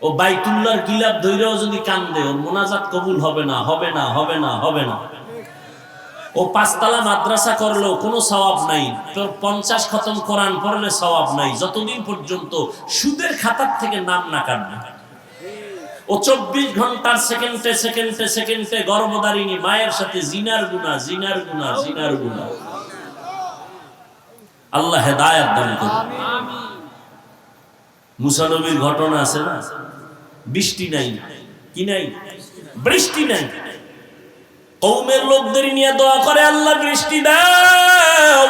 ও বাইতুল্লাহর গিলাপ ধইরাও যদি কান্দে ওর মোনাজাত কবুল হবে না, হবে না, হবে না, হবে না। ও পাঁচতলা মাদ্রাসা করলেও কোনো সওয়াব নাই, 50 খতম কোরআন পড়লে সওয়াব নাই, যতদিন পর্যন্ত সুদের খাতার থেকে নাম না কাটবে। ও 24 ঘন্টার সেকেন্ডে সেকেন্ডে সেকেন্ডে গর্ভধারিণী মায়ের সাথে জিনার গুনাহ, জিনার গুনাহ, জিনার গুনাহ। আল্লাহ হেদায়েত দান করুন। মুসা নবীর ঘটনা আছে না, বৃষ্টি নাই, কি নাই, বৃষ্টি নাই। কওমের লোকদের নিয়ে দোয়া করে, আল্লাহ বৃষ্টি দাও।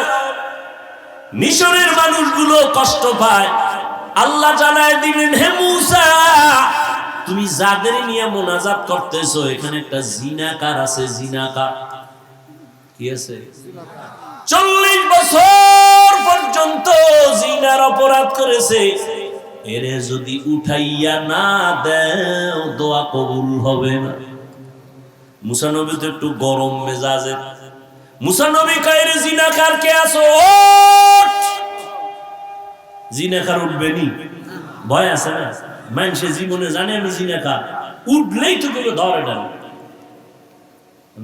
মিশরের মানুষগুলো কষ্ট পায়, আল্লাহ জানায় দিলেন, হে মুসা তুমি যাদের নিয়ে মোনাজাত করতেছো এখানে একটা জিনাকার আছে। জিনাকার কি আছে? 40 বছর পর্যন্ত জিনার অপরাধ করেছে, এরে যদি উঠাইয়া না দেও দোয়া কবুল হবে না। মুসা নবী তো একটু গরম মেজাজের। মুসা নবী কয়, রে জিনাকার কে আছো? জিনাকার উঠবে নি? ভয় আছে না? মানুষে জীবনে জানে আমি জিনাকার, উঠলেই তো কেউ ধরে ডাল।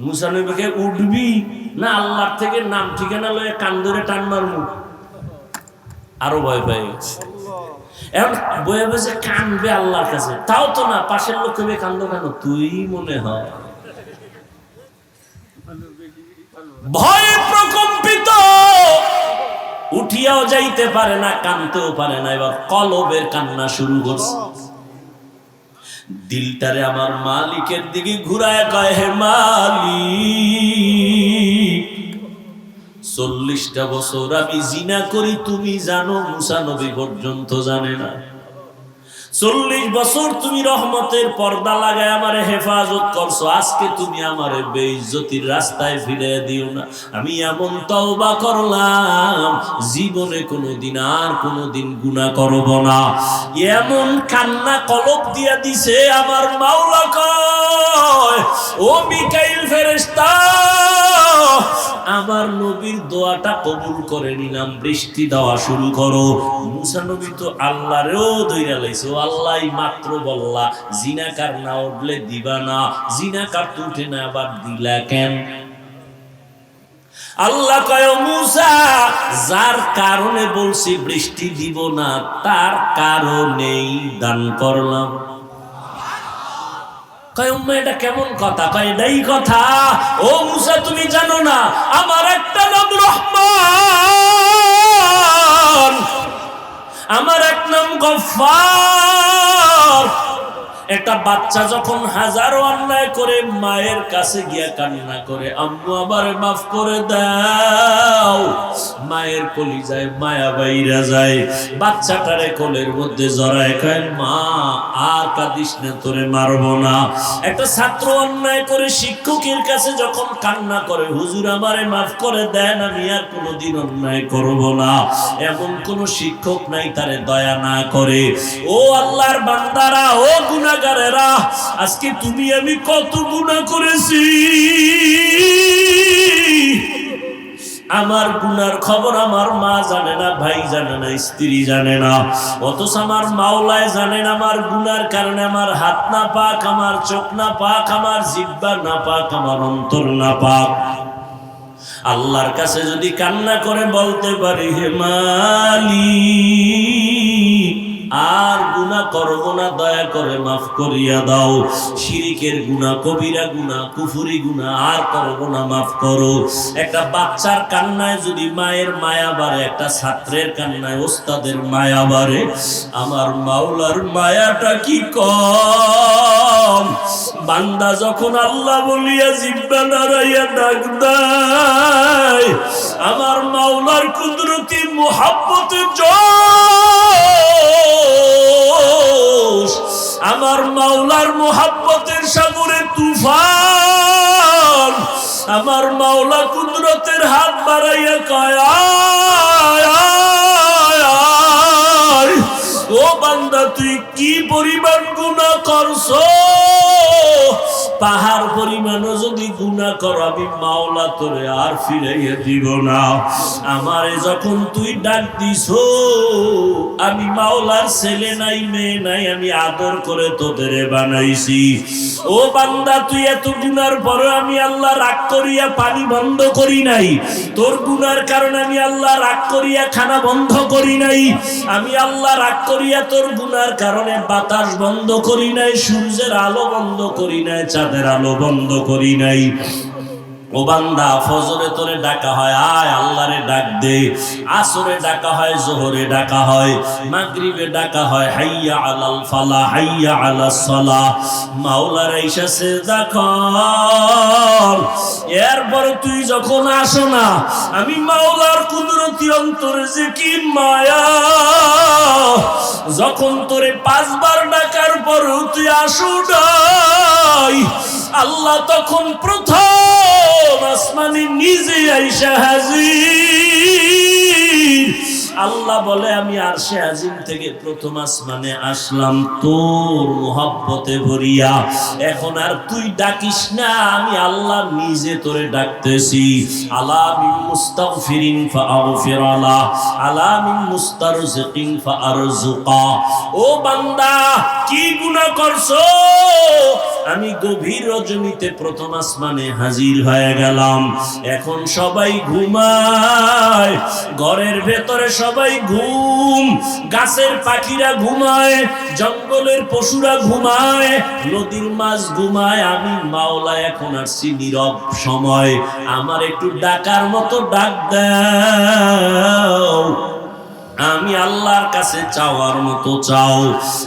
মুসা নবীকে উঠবি না আল্লাহর থেকে নাম ঠিকানা লয়ে কান ধরে টান মারবো? আরো ভয় পাই গেছে। এখন বয়ে বসে কানবে আল্লাহর কাছে, তাও তো না। পাশের লোক কবে কান্দো কেন? তুই মনে হয় ভয়ে প্রকম্পিত, উঠিয়াও যাইতে পারে না, কানতেও পারে না। এবার কলবের কান্না শুরু করছে। দিলটারে আমার মালিকের দিকে ঘুরায় কয়, হে মালিক 40টা বছর আমি জিনা করি তুমি জানো, মুসা নবী পর্যন্ত জানে না। 40 বছর তুমি রহমতের পর্দা লাগায় আমারে হেফাজত করছো, আজকে তুমি আমারে বেইজ্জতির রাস্তায় ফিরে দিও না। আমি এমন তওবা করলাম জীবনে কোনোদিন আর কোনোদিন গুনাহ করব না। এমন কান্না কলব দিয়া দিছে আমার মাওলা কয়, ও মিকাইল ফেরেশতা আমার নবীর দোয়াটা কবুল করে নিলাম, বৃষ্টি দেওয়া শুরু করো। মুসা নবী তো আল্লাহরেও ধইরা লাইছে, আল্লাহ মাত্র বললা জিনাকার না উঠলে দিবা না, জিনাকার তো উঠে না আবার দিলা কেন? আল্লাহ কয়, মুসা যার কারণে বলছি বৃষ্টি দিব না তার কারণেই দান করলাম। কয় উম্মা এটা কেমন কথা? কয় এটাই কথা। ও মুসা তুমি জানো না আমার একটা নাম রহমান, আমার এক নাম গফফার। একটা বাচ্চা যখন হাজারো অন্যায় করে মায়ের কাছে গিয়া কান্না করে, আম্মু আমারে মাফ করে দাও, মায়ের কলিজায় মায়া বাইরা যায়, বাচ্চাটারে কোলের মধ্যে জড়ায় কয়, মা আর কাঁদিস না, তোরে মারবো না। একটা ছাত্র অন্যায় করে শিক্ষকের কাছে যখন কান্না করে, হুজুর আমারে মাফ করে দেন, আমি আর কোনোদিন অন্যায় করব না, এমন কোন শিক্ষক নাই তারে দয়া না করে। ও আল্লাহর বান্দারা, ও গুনাহগারেরা, আজকে তুমি আমি কত গুনাহ করেছি, আমার গুনার খবর আমার মা জানে না, ভাই জানে না, স্ত্রী জানে না, অথচ আমার মাওলায় জানেন আমার গুনার কারণে আমার হাত না পাক, আমার চোখ না পাক, আমার জিহ্বা না পাক, আমার অন্তর না পাক। আল্লাহর কাছে যদি কান্না করে বলতে পারি, হে মালিক আর গুনাহ করব না, দয়া করে মাফ করিয়া দাও। শিরিকের গুনাহ, কবিরা গুনাহ, কুফরি গুনাহ আর করব না, মাফ করো। একটা বাচ্চার কান্নায় যদি মায়ের মায়া বাড়ে, একটা ছাত্রের কান্নায় ওস্তাদের মায়া বাড়ে, আমার মাওলার মায়াটা কি কম? বান্দা যখন আল্লাহ বলিয়া জিব্বা নাড়াইয়া ডাক দেয়, আমার মাওলার কুদরতি মুহাব্বতে জোশ, আমার মাওলার মুহাব্বতের সাগরে তুফান, আমার মাওলা কুদরতের হাত বাড়াইয়া কয় আয় আয় আয়। ও বান্দা, তুই কি পরিমাণ গুনাহ করছো? পাহাড় পরিমাণও যদি গুনাহ কর, আমি মাওলা তোরে আর ফিরাইয়া দিব না। আমারে যখন তুই ডাক দিছো, আমি মাওলার ছেলে নাই মেয়ে নাই, আমি আদর করে তোদের বানাইছি। ও বান্দা, তুই এত গুনার পরে আমি আল্লাহ রাগ করিয়া পানি বন্ধ করি নাই। তোর গুনার কারণে আমি আল্লাহ রাগ করিয়া খানা বন্ধ করি নাই। আমি আল্লাহ রাগ করিয়া তোর গুনার কারণে বাতাস বন্ধ করি নাই, সূর্যের আলো বন্ধ করি নাই, চাঁদের আলো বন্ধ করি নাই। ও বান্দা, ফজরে তোরে ডাকা হয় আয় আল্লাহরে ডাক দে, আসরে ডাকা হয়, জোহরে ডাকা হয়, মাগরিবে ডাকা হয় হাইয়া আলাল ফালাহ, হাইয়া আলাস সালাহ। মাওলার আইসা সিজদা কর। এরপর তুই যখন আসো না, আমি মাওলার কুদরতি অন্তরে যে কি মায়া, যখন তোরে 5 বার ডাকার পর তুই আসো নাই, আল্লাহ তখন প্রথম আসমানে নিজে আইসা হাজির। আল্লাহ বলে, আমি আরশে আজিম থেকে প্রথম আসমানে আসলাম তোর মুহাব্বতে ভরিয়া। এখন আর তুই ডাকিস না, আমি আল্লাহ নিজে তোরে ডাকতেছি। আলা মিন মুস্তাগফিরিন ফাআগফির আলা, আলা মিন মুস্তারজিকিন ফাআরজুকা। ও বান্দা, কি গুনাহ করছো? আমি গভীর রজনীতে প্রথম আসমানে হাজির হয়ে গেলাম। এখন সবাই ঘুমায়, ঘরের ভেতরে সবাই ঘুম, গাছের পাখিরা ঘুমায়, জঙ্গলের পশুরা ঘুমায়, নদীর মাছ ঘুমায়। আমি মাওলা এখন আসছি নীরব সময়, আমার একটু ডাকার মতো ডাক দাও। আমি আল্লাহর কাছে চাওয়ার মতো চাও।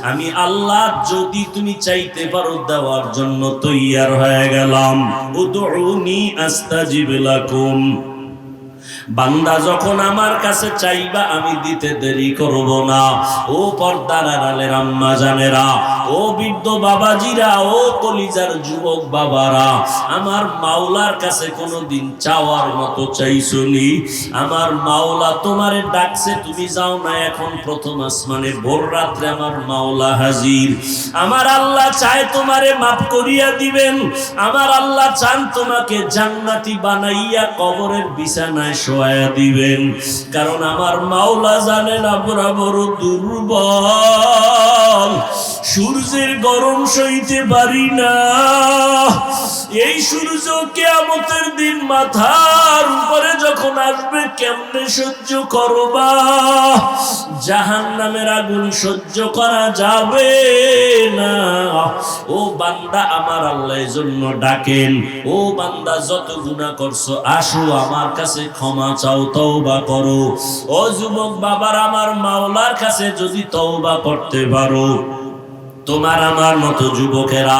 আমি আল্লাহ যদি তুমি চাইতে পারো, দেওয়ার জন্য তৈয়ার হয়ে গেলাম। উদউনি আস্তাজিব লাকুম। বান্দা যখন আমার কাছে চাইবা, আমি দিতে দেরি করব না। ও পর্দার আড়ালের আম্মা জানেরা, ও বৃদ্ধ বাবাজিরা, ও কলিজার যুবক বাবারা, আমার মাওলার কাছে কোনোদিন চাওয়ার মতো চাইছনি? আমার মাওলা তোমারে ডাকছে, তুমি যাও না। এখন প্রথম আসমানে ভোর রাত্রে আমার মাওলা হাজির। আমার আল্লাহ চায় তোমারে মাফ করিয়া দিবেন। আমার আল্লাহ চান তোমাকে জান্নাতি বানাইয়া কবরের বিছানায় শোয়া দিবেন। কারণ আমার মাওলা জানেন আমরা বড় দুর্বল, সূর্যের গরম সইতে পারি না। এই সূর্য কিয়ামতের দিন মাথার উপরে যখন আসবে, কেমনে সহ্য করবা? জাহান্নামের আগুন সহ্য করা যাবে না। ও বান্দা, আমার আল্লাহর জন্য ডাকেন। ও বান্দা, যত গুনাহ করছো, আসো আমার কাছে ক্ষমা চাও, তওবা করো। ও যুবক বাবার, আমার মাওলার কাছে যদি তওবা করতে পারো, তোমার আমার মতো যুবকেরা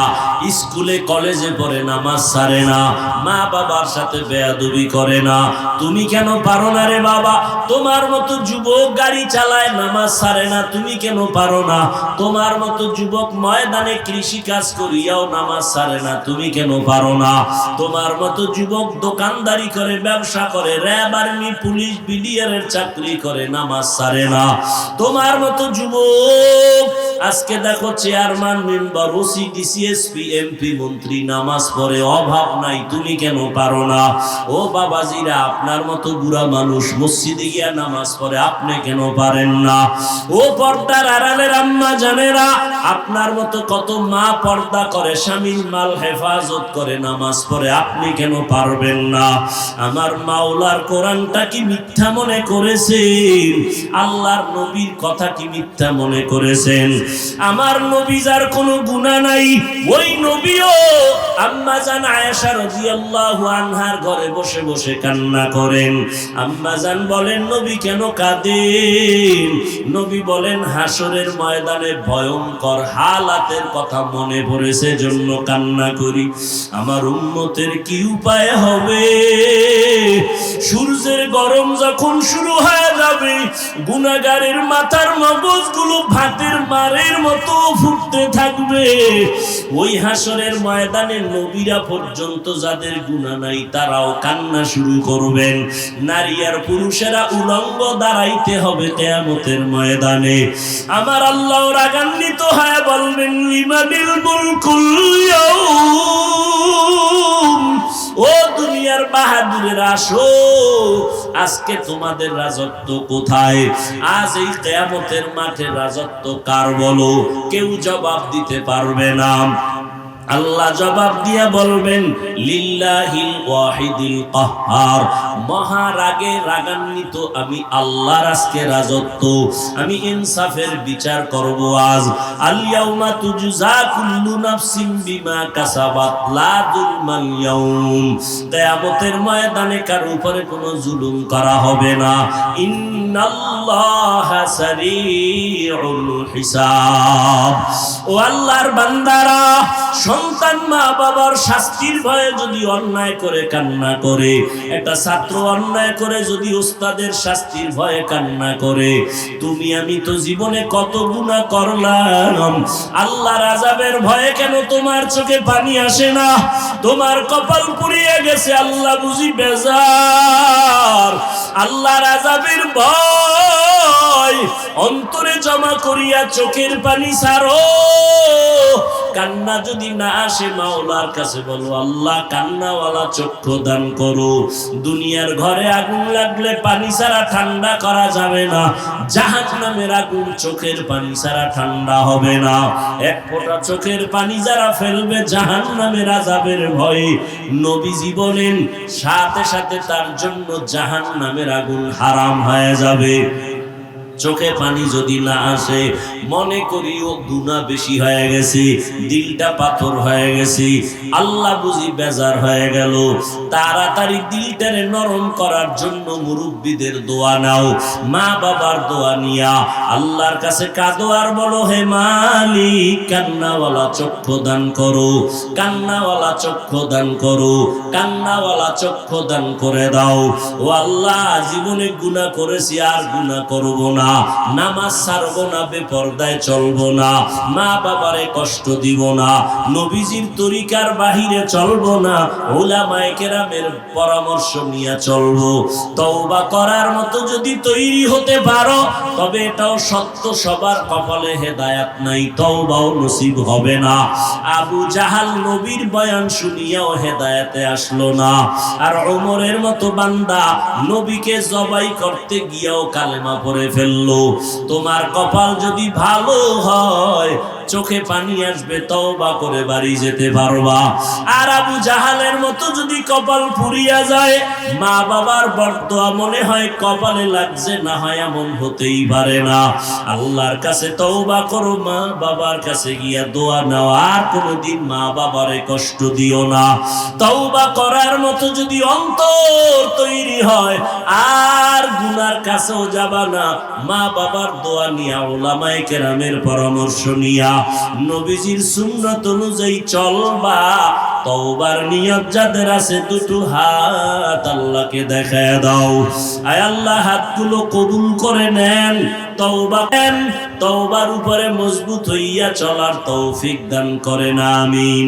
স্কুলে কলেজে পড়ে, নামাজ ছাড়ে না, মা বাবার সাথে বেয়াদবি করে না, তুমি কেন পারো না রে বাবা? তোমার মতো যুবক গাড়ি চালায়, নামাজ ছাড়ে না, তুমি কেন পারো না? তোমার মতো যুবক ময়দানে কৃষি কাজ করিয়াও নামাজ ছাড়ে না, তুমি কেন পারো না? তোমার মতো যুবক দোকানদারি করে, ব্যবসা করে, র্যাব, আর্মি, পুলিশ, বিডিআরের চাকরি করে, নামাজ ছাড়ে না। তোমার মতো যুবক আজকে দেখো chair chairman, member, OC, DC, SP, MP, মন্ত্রী নামাজ পড়ে, অভাব নাই, তুমি কেন পারো না? ও বাবাজিরা, আপনার মতো বুড়া মানুষ মসজিদে গিয়া নামাজ পড়ে, আপনি কেন পারেন না? ও পর্দার আড়ালের আম্মা জানেরা, আপনার মতো কত মা পর্দা করে, স্বামীর মাল হেফাজত করে, নামাজ পড়ে, আপনি কেন পারবেন না? আমার মাওলার কোরআনটা কি মিথ্যা মনে করেছেন? আল্লাহর নবীর কথা কি মিথ্যা মনে করেছেন? আমার নবী যার কোনো গুনাহ নাই, ওই নবীও আম্মা জান আয়েশা রাদিয়াল্লাহু আনহার ঘরে বসে বসে কান্না করেন। আম্মা জান বলেন, নবী কেন কাঁদেন? নবী বলেন, হাসরের ময়দানে ভয়ঙ্কর হালাতের কথা মনে পড়েছে, জন্য কান্না করি। আমার উম্মতের কি উপায় হবে? সূর্যের গরম যখন শুরু হয়ে যাবে, গুনাহগারের মাথার মগজগুলো ভাতের মারের মতো ফুটতে থাকবে। ওই হাসরের ময়দানে নবীরা পর্যন্ত যাদের গুনাহ নাই তারাও কান্না শুরু করবেন। নারী আর পুরুষেরা উলঙ্গ দাঁড়াইতে হবে কিয়ামতের ময়দানে। আমার আল্লাহ রাগান্বিত হয়ে বলবেন, লিমানিল মুলকুল ইয়াউম, ও দুনিয়ার বাহাদুরেরা আসো, আজকে তোমাদের রাজত্ব কোথায়? আজ এই কিয়ামতের মাঠে রাজত্ব কার বলো? কেউ জবাব দিতে পারবে না। আল্লাহ জবাব দিয়া বলবেন, লিল্লাহিল ওয়াহিদিল কাহ্হার, মহারাগে রাগান্বিত আমি আল্লাহর আজকে রাজত্ব, আমি ইনসাফের বিচার করব আজ। আল ইয়াউমা তুজজা কুল্লু নাফসিন বিমা কাসাবাত লা যুলমাল ইয়াউম, কিয়ামতের ময়দানে কার উপরে কোনো জুলুম করা হবে না। ইন্নাল্লাহা সারিউল হিসাব। ও আল্লাহর বান্দারা, সন্তান মা বাবার শাস্তির ভয়ে যদি অন্যায় করে কান্না করে, একটা ছাত্র অন্যায় করে যদি ওস্তাদের শাস্তির ভয়ে কান্না করে, তুমি আমি তো জীবনে কত গুনাহ করলাম, আল্লাহর আযাবের ভয়ে কেন তোমার চোখে পানি আসে না? তোমার কপাল পুড়িয়ে গেছে, আল্লাহ বুঝি বেজার। আল্লাহর আযাবের ভয় অন্তরে জমা করিয়া চোখের পানি ছাড়ো। কান্না যদি না আসে, মাওলার কাছে বলো, আল্লাহ কান্নাওয়ালা চক্ষু দান করো। দুনিয়ার ঘরে আগুন লাগলে পানি ছাড়া ঠান্ডা করা যাবে না, জাহান্নামের আগুন চোখের পানি ছাড়া ঠান্ডা হবে না। এক ফোঁটা চোখের পানি যারা ফেলবে জাহান্নামের আযাবের ভয়ে, নবীজি বলেন সাথে সাথে তার জন্য জাহান্নামের আগুন হারাম হয়ে যাবে। চোখে পানি যদি না আসে, মনে করি ও গুনাহ বেশি হয়ে গেছে, দিলটা পাথর হয়ে গেছে, আল্লাহ বুঝি বেজার হয়ে গেল। তাড়াতাড়ি দিলটারে নরম করার জন্য মুরব্বীদের দোয়া নাও, মা বাবার দোয়া নিয়া আল্লাহর কাছে কাঁদো আর বলো, হে মালিক, কান্নাওয়ালা চক্ষু দান করো, কান্নাওয়ালা চক্ষু দান করো, কান্নাওয়ালা চক্ষু দান করে দাও। ও আল্লাহ, জীবনে গুনাহ করেছি, আর গুনাহ করব না, নামাজ ছাড়বো না, বেপরদায় চলবো না, মা বাবারে কষ্ট দিব না, নবীজির তরিকার বাহিরে চলবো না, উলামায়ে কেরামের পরামর্শ নিয়ে চলবো। তওবা করার মতো যদি তৈরি হতে পারো, তবে এটাও সত্য, সবার কপালে হেদায়েত নাই, তওবাও নসিব হবে না। আবু জাহাল নবীর বয়ান শুনিয়াও হেদায়েতে আসলো না, আর ওমরের মতো বান্দা নবীকে জবাই করতে গিয়েও কালেমা পড়ে ফেলল। তোমার কপাল যদি ভালো হয়, চোখে পানি আসবে, তওবা করে বাড়ি যেতে পারবা। আর আবু জাহালের মতো যদি কপাল পুড়িয়া যায়, মা বাবার বরদোয়া মনে হয় কপালে লাগছে, না হয় এমন হতেই পারে না। আল্লাহর কাছে তওবা করো, মা বাবার কাছে গিয়া দোয়া নাও, আর কোনোদিন মা বাবারে কষ্ট দিও না। তওবা করার মতো যদি অন্তর তৈরি হয়, আর গুনার কাছেও যাবা না, মা বাবার দোয়া নিয়া, উলামায়ে কেরামের পরামর্শ নিয়া, নবীজির সুন্নাত অনুযায়ী চলবা। তওবার নিয়ত যাদের আছে, দুটো হাত আল্লাহকে দেখায় দাও। আয় আল্লাহ, হাতগুলো কবুল করে নেন, তওবার উপরে মজবুত হইয়া চলার তৌফিক দান করেন, আমিন।